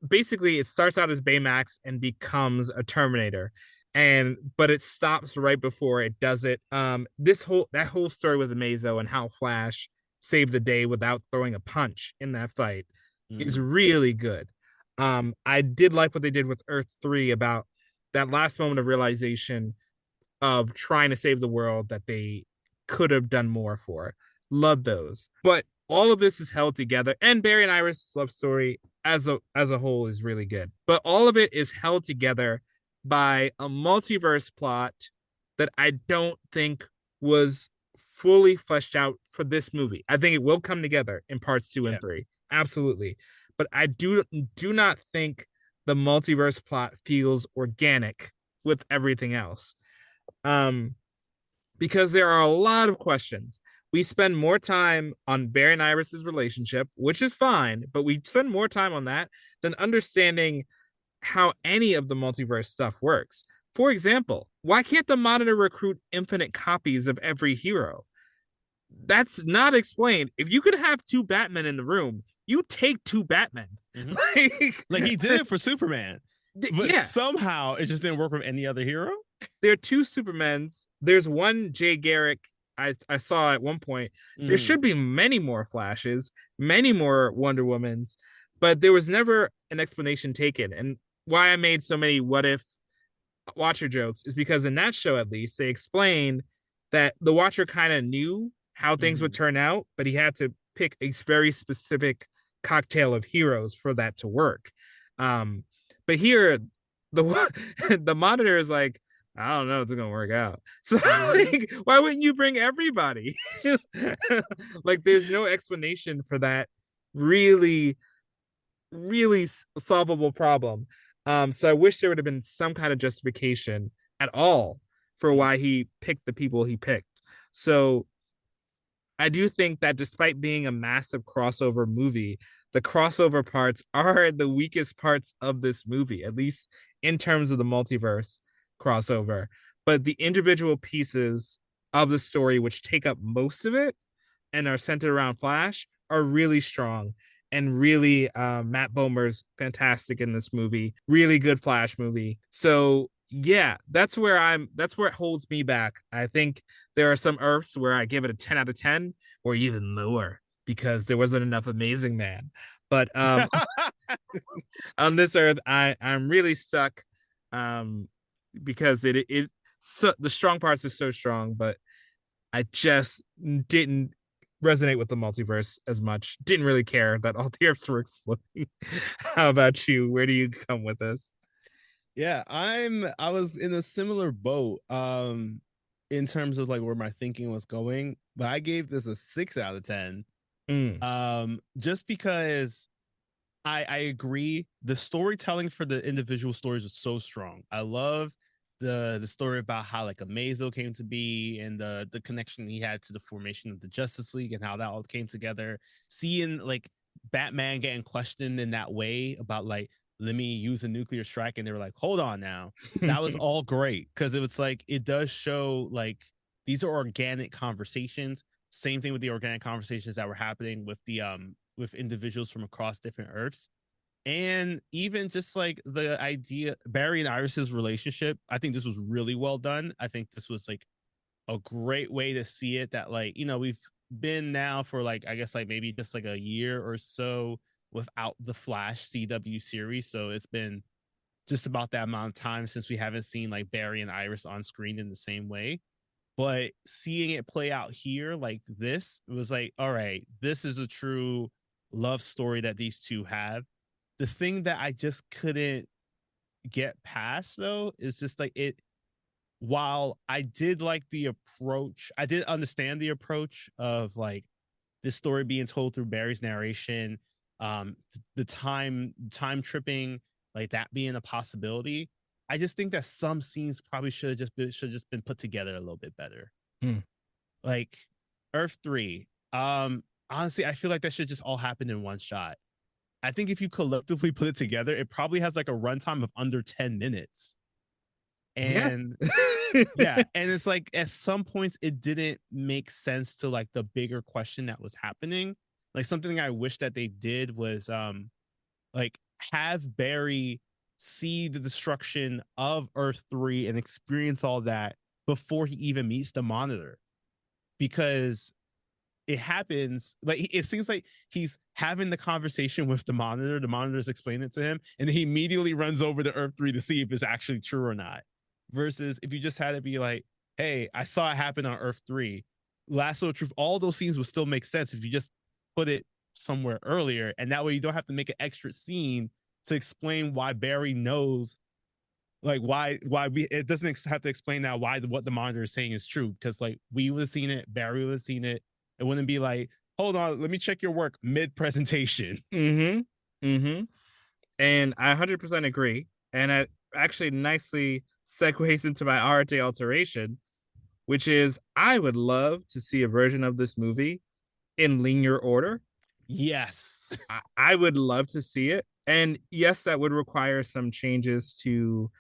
basically it starts out as Baymax and becomes a Terminator, but it stops right before it does it. That whole story with Amazo and how Flash saved the day without throwing a punch in that fight is really good. I did like what they did with Earth 3 about that last moment of realization of trying to save the world that they could have done more for. Love those. But all of this is held together, and Barry and Iris' love story as a whole is really good. But all of it is held together by a multiverse plot that I don't think was fully fleshed out for this movie. I think it will come together in parts 2 and 3. Absolutely. But I do not think the multiverse plot feels organic with everything else. Because there are a lot of questions. We spend more time on Barry and Iris' relationship, which is fine, but we spend more time on that than understanding how any of the multiverse stuff works. For example, why can't the Monitor recruit infinite copies of every hero? That's not explained. If you could have 2 Batmen in the room, you take 2 Batmen. Like he did it for Superman. But Yeah, somehow it just didn't work with any other hero. there are two Supermens. There's one Jay Garrick I saw at one point. There Mhm. should be many more Flashes, many more Wonder Womans, but there was never an explanation taken. And why I made so many what if Watcher jokes is because in that show, at least, they explain that the Watcher kind of knew how things would Mhm. turn out, but he had to pick a very specific cocktail of heroes for that to work. Um, but here, the the Monitor is like, I don't know if it's gonna work out. So Mhm. like, why wouldn't you bring everybody? Like, there's no explanation for that really, really solvable problem. So I wish there would have been some kind of justification at all for Mhm. why he picked the people he picked. So I do think that despite being a massive crossover movie, the crossover parts are the weakest parts of this movie, at least in terms of the multiverse crossover. But the individual pieces of the story, which take up most of it and are centered around Flash, are really strong. And really, Matt Bomer's fantastic in this movie. Really good Flash movie. So yeah, that's where it holds me back. I think there are some Earths where I give it a 10 out of 10 or even lower because there wasn't enough Amazing Man. But on this Earth, I'm really stuck because it so the strong parts are so strong, but I just didn't resonate with the multiverse as much. Didn't really care that all the Earths were exploding. How about you? Where do you come with this? Yeah, I was in a similar boat in terms of like where my thinking was going, but I gave this a 6 out of 10. Mm. Just because I agree the storytelling for the individual stories is so strong. I love the story about how like Amazo came to be and the connection he had to the formation of the Justice League and how that all came together. Seeing like Batman getting questioned in that way about like let me use a nuclear strike and they were like hold on now. That was all great because it was like it does show like these are organic conversations. Same thing with the organic conversations that were happening with individuals from across different Earths. And even just like the idea, Barry and Iris's relationship, I think this was really well done. I think this was like a great way to see it that, like, you know, we've been now for like, I guess, like maybe just like a year or so without the Flash CW series. So it's been just about that amount of time since we haven't seen like Barry and Iris on screen in the same way. But seeing it play out here like this, it was like, all right, this is a true love story that these two have. The thing that I just couldn't get past though is just like it while I did like the approach, I did understand the approach of like this story being told through Barry's narration, the time tripping, like that being a possibility. I just think that some scenes probably should have just been put together a little bit better. Hmm. Like Earth 3. Honestly, I feel like that should just all happen in one shot. I think if you collectively put it together, it probably has like a runtime of under 10 minutes. Yeah. And yeah, and it's like at some points it didn't make sense to like the bigger question that was happening. Like something I wish that they did was like have Barry see the destruction of Earth 3 and experience all that before he even meets the Monitor. Because it happens like it seems like he's having the conversation with the monitor's explaining it to him, and then he immediately runs over to Earth 3 to see if it's actually true or not, versus if you just had to be like, hey, I saw it happen on Earth 3, lasso of truth, all those scenes would still make sense if you just put it somewhere earlier, and that way you don't have to make an extra scene to explain why Barry knows, like why we it doesn't have to explain now why what the monitor is saying is true, because like we would have seen it, Barry would have seen it. It wouldn't be like, hold on, let me check your work mid presentation. Mm-hmm. Mm-hmm. And I 100% agree. And it actually nicely segues into my art alteration, which is I would love to see a version of this movie in linear order. Yes. I would love to see it. And yes, that would require some changes to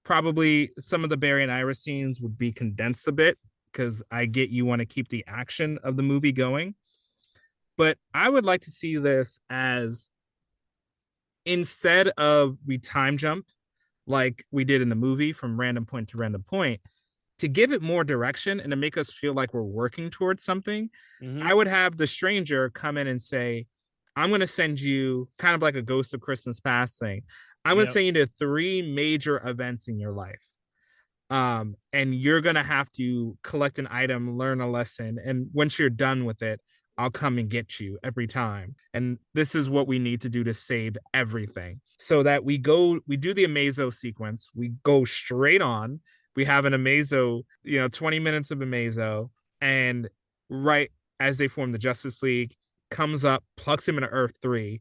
probably some of the Barry and Iris scenes would be condensed a bit because I get you want to keep the action of the movie going. But I would like to see this as instead of we time jump like we did in the movie from random point to random point, to give it more direction and to make us feel like we're working towards something, Mm-hmm. I would have the stranger come in and say, I'm going to send you kind of like a Ghost of Christmas Past thing. I'm going to Yep. send you to 3 major events in your life. And you're going to have to collect an item, learn a lesson. And once you're done with it, I'll come and get you every time. And this is what we need to do to save everything. So that we do the Amazo sequence, we go straight on. We have an Amazo, 20 minutes of Amazo, and right as they form the Justice League, comes up, plucks him into Earth 3,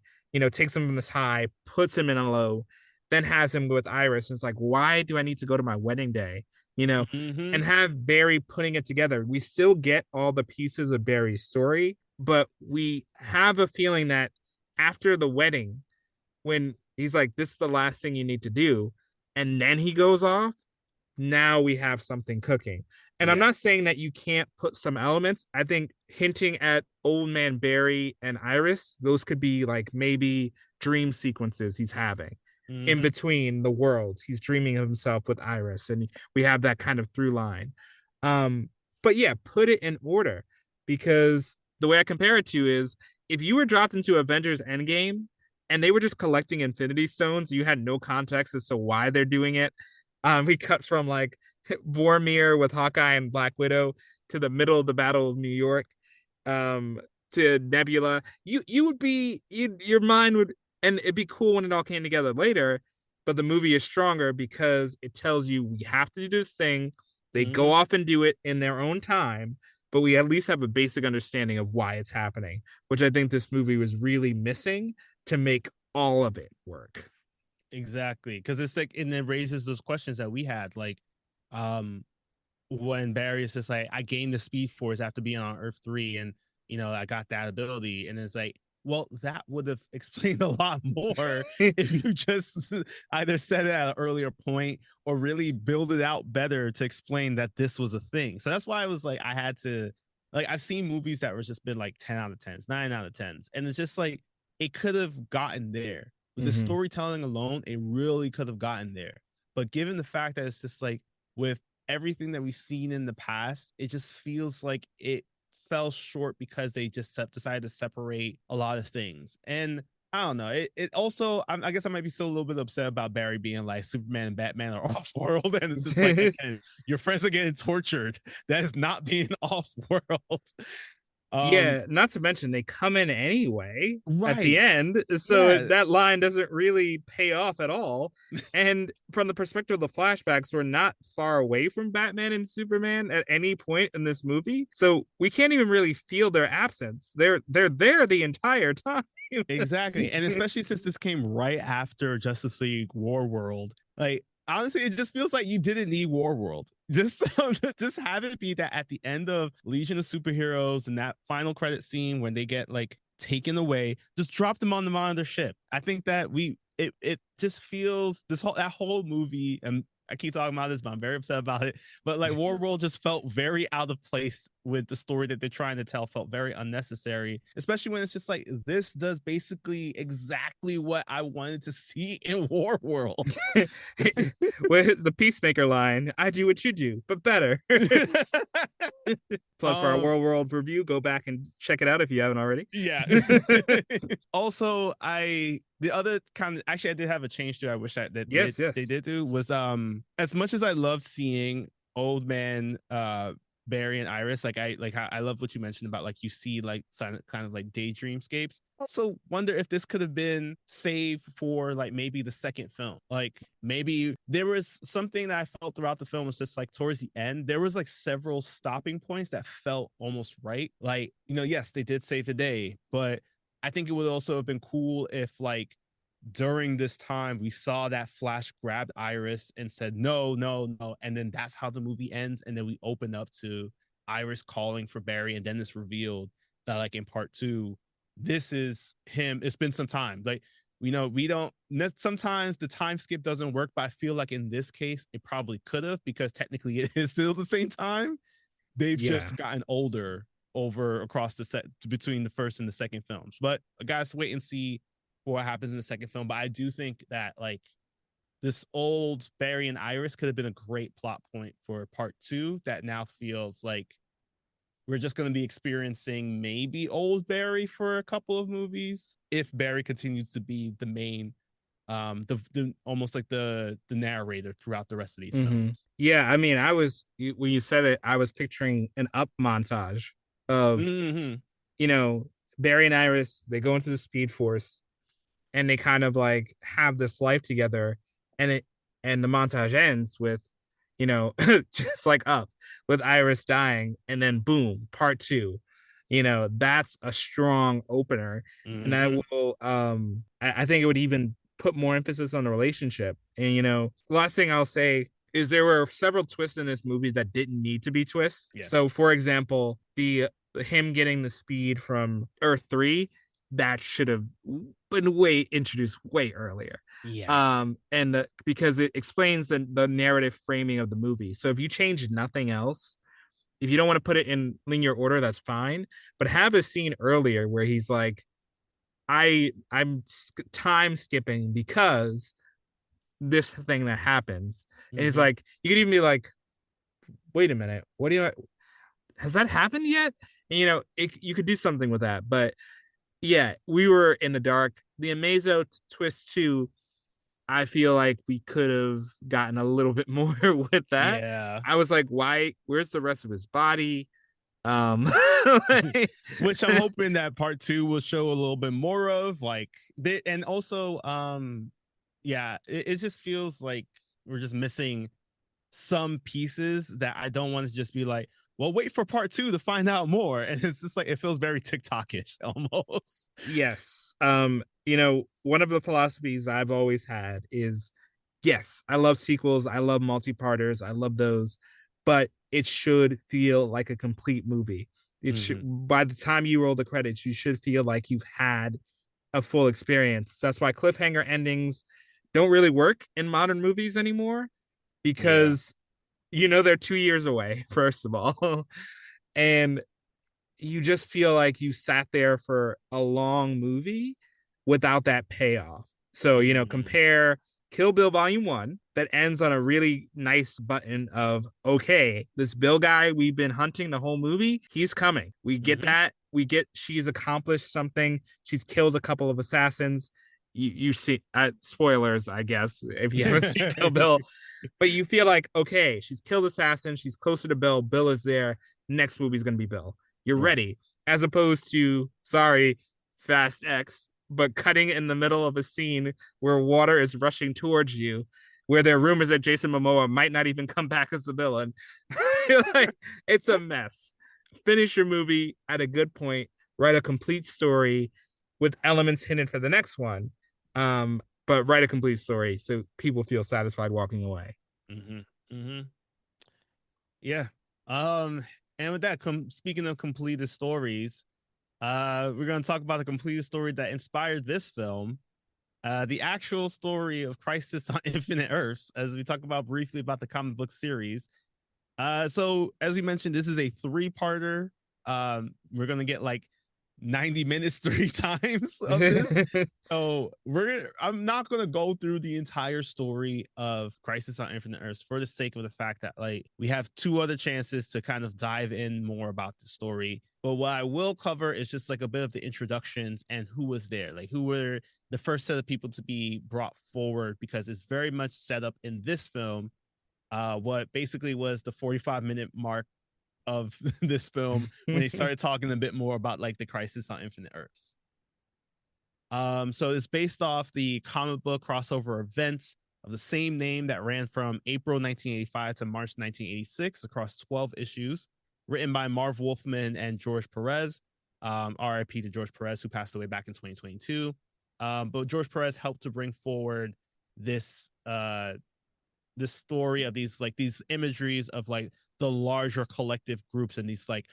takes him from this high, puts him in a low, then has him with Iris. And it's like, why do I need to go to my wedding day? Mm-hmm. And have Barry putting it together. We still get all the pieces of Barry's story, but we have a feeling that after the wedding, when he's like, this is the last thing you need to do, and then he goes off, now we have something cooking. And I'm Yeah. not saying that you can't put some elements. I think hinting at old man Barry and Iris, those could be like maybe dream sequences he's having in Mm-hmm. between the worlds. He's dreaming of himself with Iris, and we have that kind of through line. But yeah, put it in order, because the way I compare it to is, if you were dropped into Avengers Endgame and they were just collecting Infinity Stones, you had no context as to why they're doing it. We cut from like Vormir with Hawkeye and Black Widow to the middle of the Battle of New York, to Nebula. You would be, your mind would, and it'd be cool when it all came together later. But the movie is stronger because it tells you we have to do this thing. They go Mm-hmm. off and do it in their own time, but we at least have a basic understanding of why it's happening, which I think this movie was really missing to make all of it work. Exactly, because it's like, and it raises those questions that we had, like, um, when Barry is just like, I gained the Speed Force after being on Earth 3, and I got that ability, and it's like, well, that would have explained a lot more if you just either said it at an earlier point or really build it out better to explain that this was a thing. So that's why I was like, I had to, like, I've seen movies that were just been like 10 out of 10s, 9 out of 10s, and it's just like, it could have gotten there with the Mhm. storytelling alone. It really could have gotten there, but given the fact that it's just like, with everything that we've seen in the past, it just feels like it fell short because they just decided to separate a lot of things. And I don't know. It also, I guess I might be still a little bit upset about Barry being like, Superman and Batman are off world. And it's just like, again, your friends are getting tortured. That is not being off world. Yeah, not to mention they come in anyway at the Right. end, so Yeah. that line doesn't really pay off at all. And from the perspective of the flashbacks, we're not far away from Batman and Superman at any point in this movie, so we can't even really feel their absence. They're there the entire time. Exactly. And especially since this came right after Justice League War World, like, honestly, it just feels like you didn't need War World. Just just have it be that at the end of Legion of Superheroes and that final credit scene when they get like taken away, just drop them on the monitor ship. I think that it just feels, that whole movie, and I keep talking about this, but I'm very upset about it. But like, War World just felt very out of place with the story that they're trying to tell, felt very unnecessary, especially when it's just like, this does basically exactly what I wanted to see in War World. With the Peacemaker line, I do what you do, but better. Plug for our World review. Go back and check it out if you haven't already. Yeah. Also, the other kind of, actually, I did have a change to, I wish that Yes. they did do, was as much as I love seeing old man Barry and Iris, I love what you mentioned about, like, you see like kind of like daydreamscapes. Also wonder if this could have been saved for like maybe the second film. Like, maybe there was something that I felt throughout the film was just like, towards the end there was like several stopping points that felt almost right. Like, yes, they did save the day, but I think it would also have been cool if, like, during this time we saw that Flash grabbed Iris and said no, no, no, and then that's how the movie ends, and then we open up to Iris calling for Barry, and then it's revealed that, like, in part 2, this is him. It's been some time. Like, we don't, sometimes the time skip doesn't work, but I feel like in this case it probably could have, because technically it is still the same time. They've just gotten older over across the set between the first and the second films. But guys, wait and see what happens in the second film. But I do think that, like, this old Barry and Iris could have been a great plot point for part 2 that now feels like we're just going to be experiencing maybe old Barry for a couple of movies if Barry continues to be the main the almost like the narrator throughout the rest of these films. Yeah, I mean, when you said it, I was picturing an up montage of, Mm-hmm. you know, Barry and Iris, they go into the Speed Force and they kind of like have this life together, and the montage ends with, you know, just like Up, with Iris dying, and then boom, part 2. You know, that's a strong opener. And I Mm-hmm. will I think it would even put more emphasis on the relationship. And you know, last thing I'll say is there were several twists in this movie that didn't need to be twists. Yeah. So for example, the him getting the speed from Earth 3, that should have been introduced way earlier. Yeah. Because it explains the narrative framing of the movie. So if you change nothing else, if you don't want to put it in linear order, that's fine. But have a scene earlier where he's like, I'm time skipping because this thing that happens. And he's Mm-hmm. like, you could even be like, wait a minute, what do you, has that happened yet? And, you know, you could do something with that. But yeah, we were in the dark. The Amazo twist 2, I feel like we could have gotten a little bit more with that. Yeah. I was like, why? Where's the rest of his body? Which I'm hoping that part 2 will show a little bit more of, like, and also yeah, it just feels like we're just missing some pieces that I don't want to just be like, well, wait for part 2 to find out more. And it's just like, it feels very TikTok-ish almost. Yes. You know, one of the philosophies I've always had is, yes, I love sequels, I love multi-parters, I love those, but it should feel like a complete movie. It should, by the time you roll the credits, you should feel like you've had a full experience. That's why cliffhanger endings don't really work in modern movies anymore, because you know they're 2 years away, first of all. And you just feel like you sat there for a long movie without that payoff. So, you know, compare Kill Bill Volume 1 that ends on a really nice button of, okay, this Bill guy we've been hunting the whole movie, he's coming. We get that. We get she's accomplished something. She's killed a couple of assassins. You see, spoilers, I guess, if you haven't seen Kill Bill, but you feel like, okay, she's killed assassins. She's closer to Bill. Bill is there. Next movie's going to be Bill. You're ready. As opposed to, sorry, Fast X, but cutting in the middle of a scene where water is rushing towards you, where there are rumors that Jason Momoa might not even come back as the villain. Like, it's a mess. Finish your movie at a good point, write a complete story with elements hidden for the next one. But write a complete story so people feel satisfied walking away. Yeah. And with that, speaking of completed stories, we're going to talk about the completed story that inspired this film, the actual story of Crisis on Infinite Earths, as we talk about briefly about the comic book series. So as we mentioned, this is a 3-parter. We're going to get like 90 minutes 3 times of this. So I'm not going to go through the entire story of Crisis on Infinite Earths for the sake of the fact that, like, we have 2 other chances to kind of dive in more about the story. But what I will cover is just like a bit of the introductions and who was there, like who were the first set of people to be brought forward, because it's very much set up in this film. What basically was the 45-minute mark of this film when they started talking a bit more about like the Crisis on Infinite Earths. So it's based off the comic book crossover events of the same name that ran from April 1985 to March 1986 across 12 issues, written by Marv Wolfman and George Perez. RIP to George Perez, who passed away back in 2022. But George Perez helped to bring forward this this story of these imageries of like the larger collective groups and these like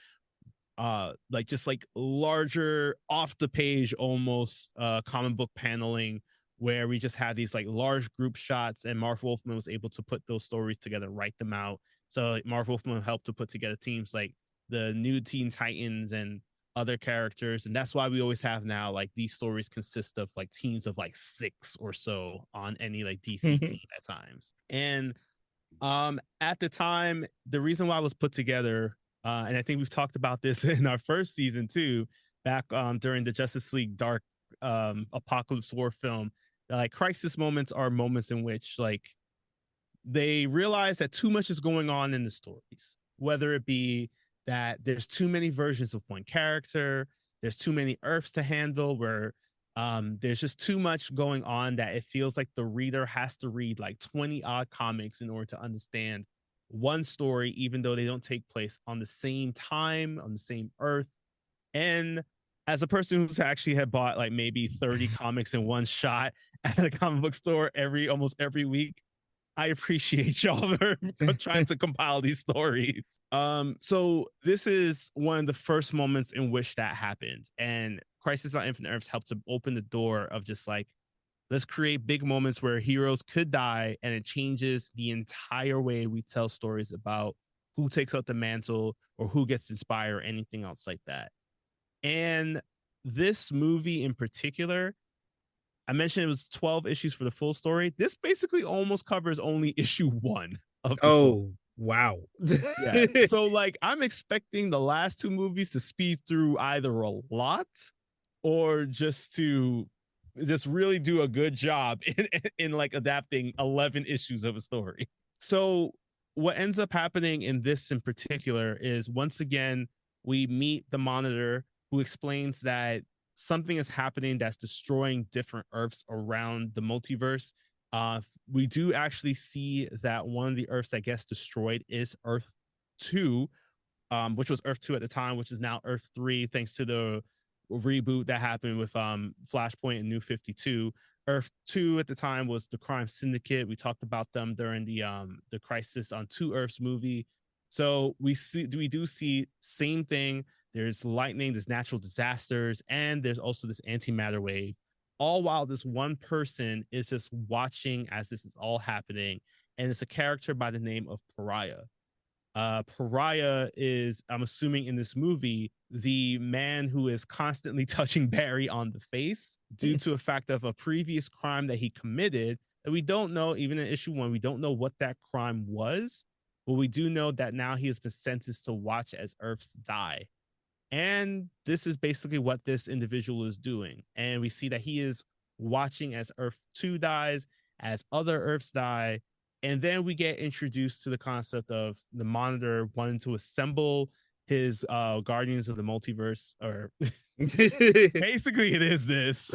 just like larger off the page almost comic book paneling, where we just had these like large group shots, and Marv Wolfman was able to put those stories together, write them out. So Marv Wolfman helped to put together teams like the New Teen Titans and other characters, and that's why we always have now like these stories consist of like teams of like 6 or so on any like DC team at times. And at the time, the reason why it was put together, and I think we've talked about this in our first season too, back during the Justice League Dark Apocalypse War film, that like crisis moments are moments in which like they realize that too much is going on in the stories, whether it be that there's too many versions of one character, there's too many Earths to handle, where there's just too much going on that it feels like the reader has to read like 20 odd comics in order to understand one story, even though they don't take place on the same time, on the same Earth. And as a person who's actually had bought like maybe 30 comics in one shot at a comic book store almost every week, I appreciate y'all for trying to compile these stories. So this is one of the first moments in which that happened. And Crisis on Infinite Earths helped to open the door of just like, let's create big moments where heroes could die, and it changes the entire way we tell stories about who takes up the mantle or who gets inspired or anything else like that. And this movie in particular, I mentioned it was 12 issues for the full story. This basically almost covers only issue 1 of the story. Wow. Yeah. So like I'm expecting the last 2 movies to speed through either a lot or just to just really do a good job in like adapting 11 issues of a story. So what ends up happening in this in particular is, once again, we meet the Monitor, who explains that something is happening that's destroying different Earths around the multiverse. We do actually see that one of the Earths that gets destroyed is Earth 2, which was Earth 2 at the time, which is now Earth 3, thanks to the reboot that happened with Flashpoint and New 52. Earth 2 at the time was the Crime Syndicate. We talked about them during the Crisis on Two Earths movie. So we do see same thing. There's lightning, there's natural disasters, and there's also this antimatter wave, all while this one person is just watching as this is all happening. And it's a character by the name of Pariah. Pariah is, I'm assuming in this movie, the man who is constantly touching Barry on the face due to a fact of a previous crime that he committed that we don't know. Even in issue 1, we don't know what that crime was, but we do know that now he has been sentenced to watch as Earths die. And this is basically what this individual is doing. And we see that he is watching as Earth 2 dies, as other Earths die. And then we get introduced to the concept of the Monitor wanting to assemble his Guardians of the Multiverse, or basically it is this.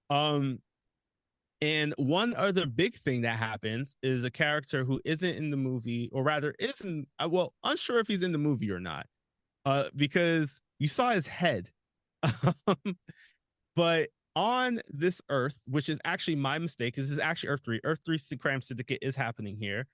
And one other big thing that happens is a character who isn't in the movie, or rather isn't, well, unsure if he's in the movie or not. Because you saw his head. But on this Earth, which is actually my mistake, this is actually Earth 3. Earth 3's the Crime Syndicate is happening here.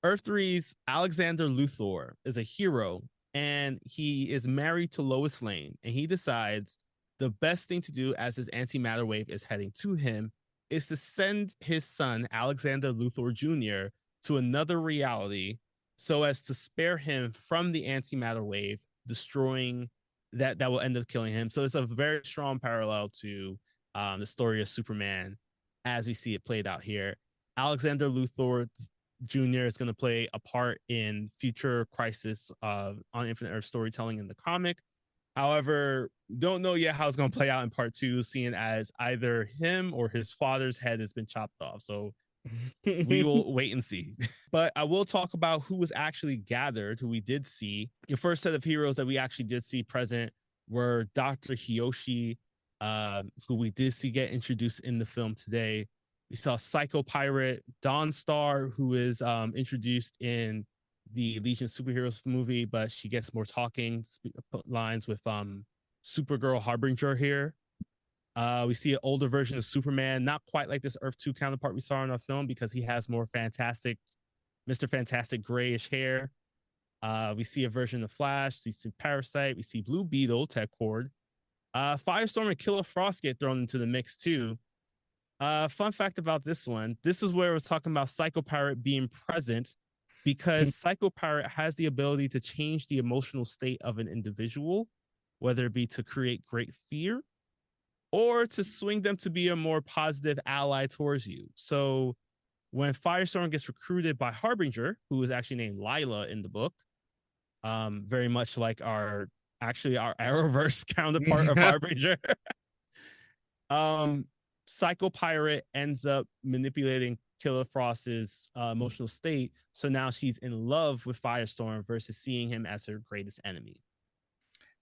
Earth 3's Alexander Luthor is a hero, and he is married to Lois Lane, and he decides the best thing to do as his antimatter wave is heading to him is to send his son, Alexander Luthor Jr., to another reality so as to spare him from the antimatter wave, destroying that will end up killing him. So it's a very strong parallel to the story of Superman as we see it played out here. Alexander Luthor Jr. is going to play a part in future Crisis on Infinite Earth storytelling in the comic. However, don't know yet how it's going to play out in part 2, seeing as either him or his father's head has been chopped off. So we will wait and see. But I will talk about who was actually gathered, who we did see. The first set of heroes that we actually did see present were Dr. Hiyoshi, who we did see get introduced in the film today. We saw Psycho Pirate, Dawnstar, who is introduced in the Legion Superheroes movie, but she gets more talking lines with Supergirl Harbinger here. We see an older version of Superman, not quite like this Earth 2 counterpart we saw in our film, because he has more Mr. Fantastic grayish hair. We see a version of Flash, we see Parasite, we see Blue Beetle, Ted Cord. Firestorm and Killer Frost get thrown into the mix too. Fun fact about this one, this is where I was talking about Psycho Pirate being present, because Psycho Pirate has the ability to change the emotional state of an individual whether it be to create great fear or to swing them to be a more positive ally towards you. So when Firestorm gets recruited by Harbinger, who is actually named Lila in the book, very much like our Arrowverse counterpart of Harbinger, Psycho Pirate ends up manipulating Killer Frost's emotional state. So now she's in love with Firestorm versus seeing him as her greatest enemy.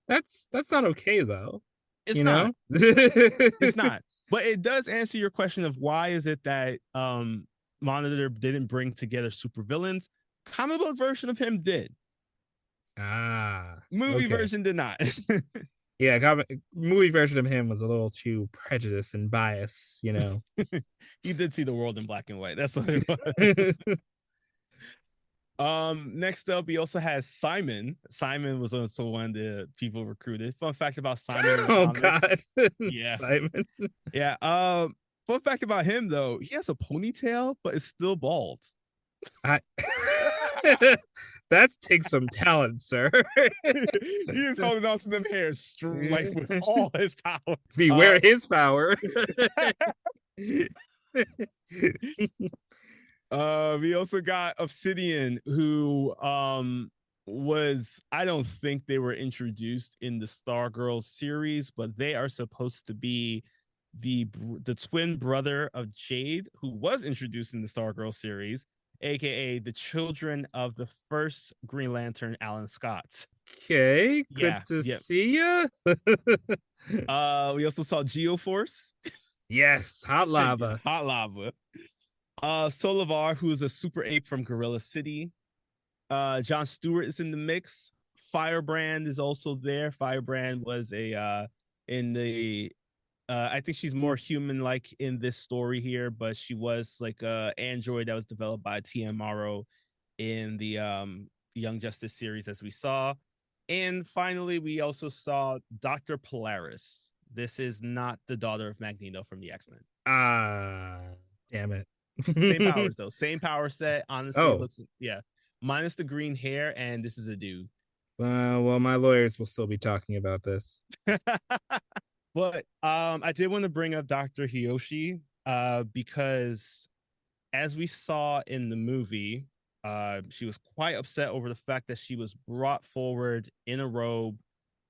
That's not okay though. It's you not. know? It's not. But it does answer your question of why is it that Monitor didn't bring together supervillains. Comic book version of him did. Movie version did not. Yeah, movie version of him was a little too prejudiced and biased, you know. He did see the world in black and white. That's what it was. Next up, he also has Simon. Simon was also one of the people recruited. Fun fact about Simon. Oh God. Yeah. Simon. Yeah. Fun fact about him though, he has a ponytail, but it's still bald. That takes some talent, sir. He's holding on to them hairs like with all his power. Beware his power. We also got Obsidian, who was, I don't think they were introduced in the Stargirl series, but they are supposed to be the twin brother of Jade, who was introduced in the Stargirl series, aka the children of the first Green Lantern, Alan Scott. Okay, good to see ya. We also saw Geoforce. Yes, hot lava. Hot lava. Solovar, who is a super ape from Gorilla City. John Stewart is in the mix. Firebrand is also there. Firebrand was a in the I think she's more human-like in this story here, but she was like a android that was developed by TM Morrow in the Young Justice series, as we saw. And finally, we also saw Dr. Polaris. This is not the daughter of Magneto from the X-Men. Damn it. Same powers though. Same power set. Honestly, Oh. It looks, yeah. Minus the green hair, and this is a dude. Well, my lawyers will still be talking about this. But I did want to bring up Dr. Hiyoshi because as we saw in the movie, she was quite upset over the fact that she was brought forward in a robe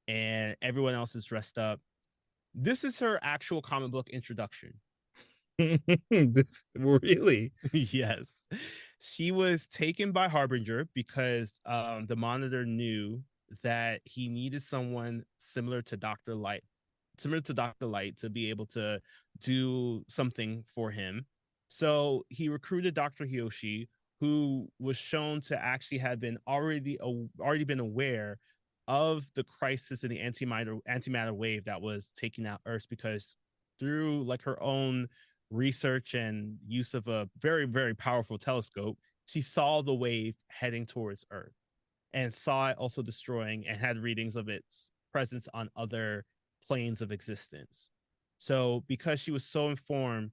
and everyone else is dressed up. This is her actual comic book introduction. This really? Yes. She was taken by Harbinger because the Monitor knew that he needed someone similar to Dr. Light to be able to do something for him. So he recruited Dr. Hiyoshi, who was shown to actually have been already been aware of the crisis in the antimatter wave that was taking out Earth, because through like her own research and use of a very, very powerful telescope, she saw the wave heading towards Earth and saw it also destroying, and had readings of its presence on other planes of existence. So because she was so informed,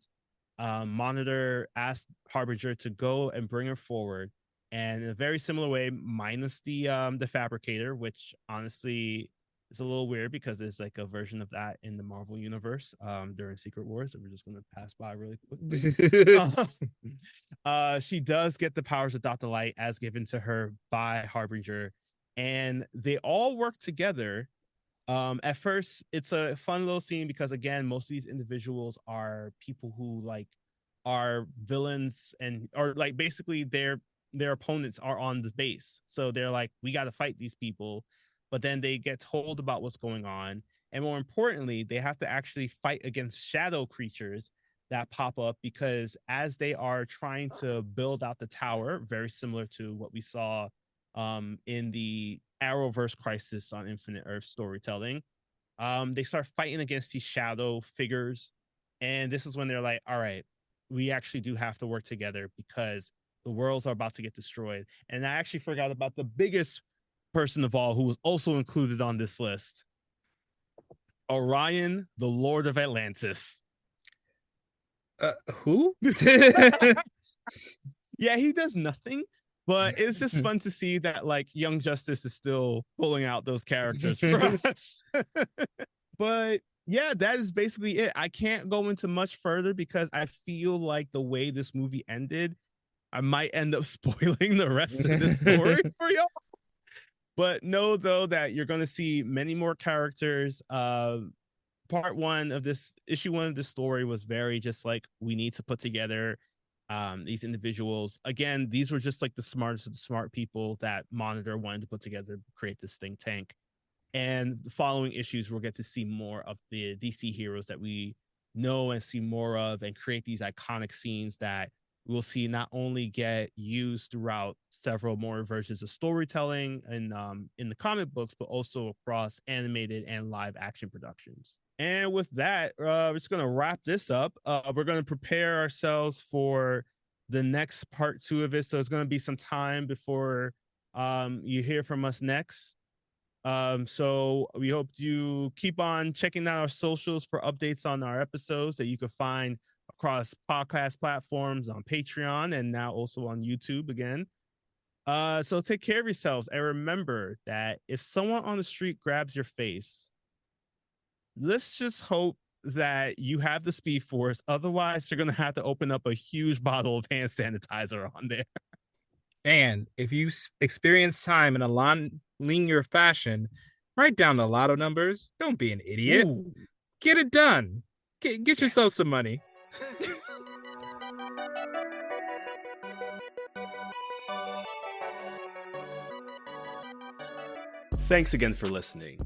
Monitor asked Harbinger to go and bring her forward, and in a very similar way, minus the Fabricator, which honestly is a little weird because there's like a version of that in the Marvel universe during Secret Wars that we're just going to pass by really quick. She does get the powers of Dr. Light as given to her by Harbinger, and they all work together. At first, it's a fun little scene because, again, most of these individuals are people who like are villains and or like basically their opponents are on the base. So they're like, we got to fight these people. But then they get told about what's going on. And more importantly, they have to actually fight against shadow creatures that pop up, because as they are trying to build out the tower, very similar to what we saw in the Arrowverse Crisis on Infinite Earth storytelling, they start fighting against these shadow figures. And this is when they're like, all right, we actually do have to work together because the worlds are about to get destroyed. And I actually forgot about the biggest person of all who was also included on this list. Orion, the Lord of Atlantis. Who? Yeah, he does nothing, But it's just fun to see that like Young Justice is still pulling out those characters for us. But yeah, that is basically it. I can't go into much further because I feel like the way this movie ended, I might end up spoiling the rest of the story for y'all. But know though that you're going to see many more characters. Part one of this issue one of the story was very just like, we need to put together these individuals. Again, these were just like the smartest of the smart people that Monitor wanted to put together to create this think tank. And the following issues, we'll get to see more of the DC heroes that we know and see more of, and create these iconic scenes that we'll see not only get used throughout several more versions of storytelling and in the comic books, but also across animated and live action productions. And with that, we're just going to wrap this up. We're going to prepare ourselves for the next part 2 of it. So it's going to be some time before you hear from us next. So we hope you keep on checking out our socials for updates on our episodes that you can find across podcast platforms, on Patreon, and now also on YouTube again. So take care of yourselves, and remember that if someone on the street grabs your face, let's just hope that you have the Speed Force. Otherwise, you're going to have to open up a huge bottle of hand sanitizer on there. And if you experience time in a linear fashion, write down the lotto numbers. Don't be an idiot. Ooh. Get it done. Get yourself some money. Thanks again for listening.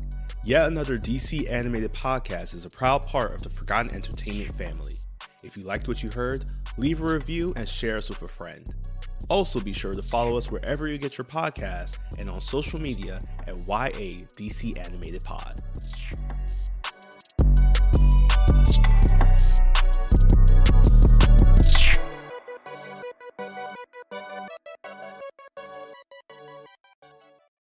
Yet Another DC Animated Podcast is a proud part of the Forgotten Entertainment family. If you liked what you heard, leave a review and share us with a friend. Also be sure to follow us wherever you get your podcasts and on social media at YA DC Animated Pod.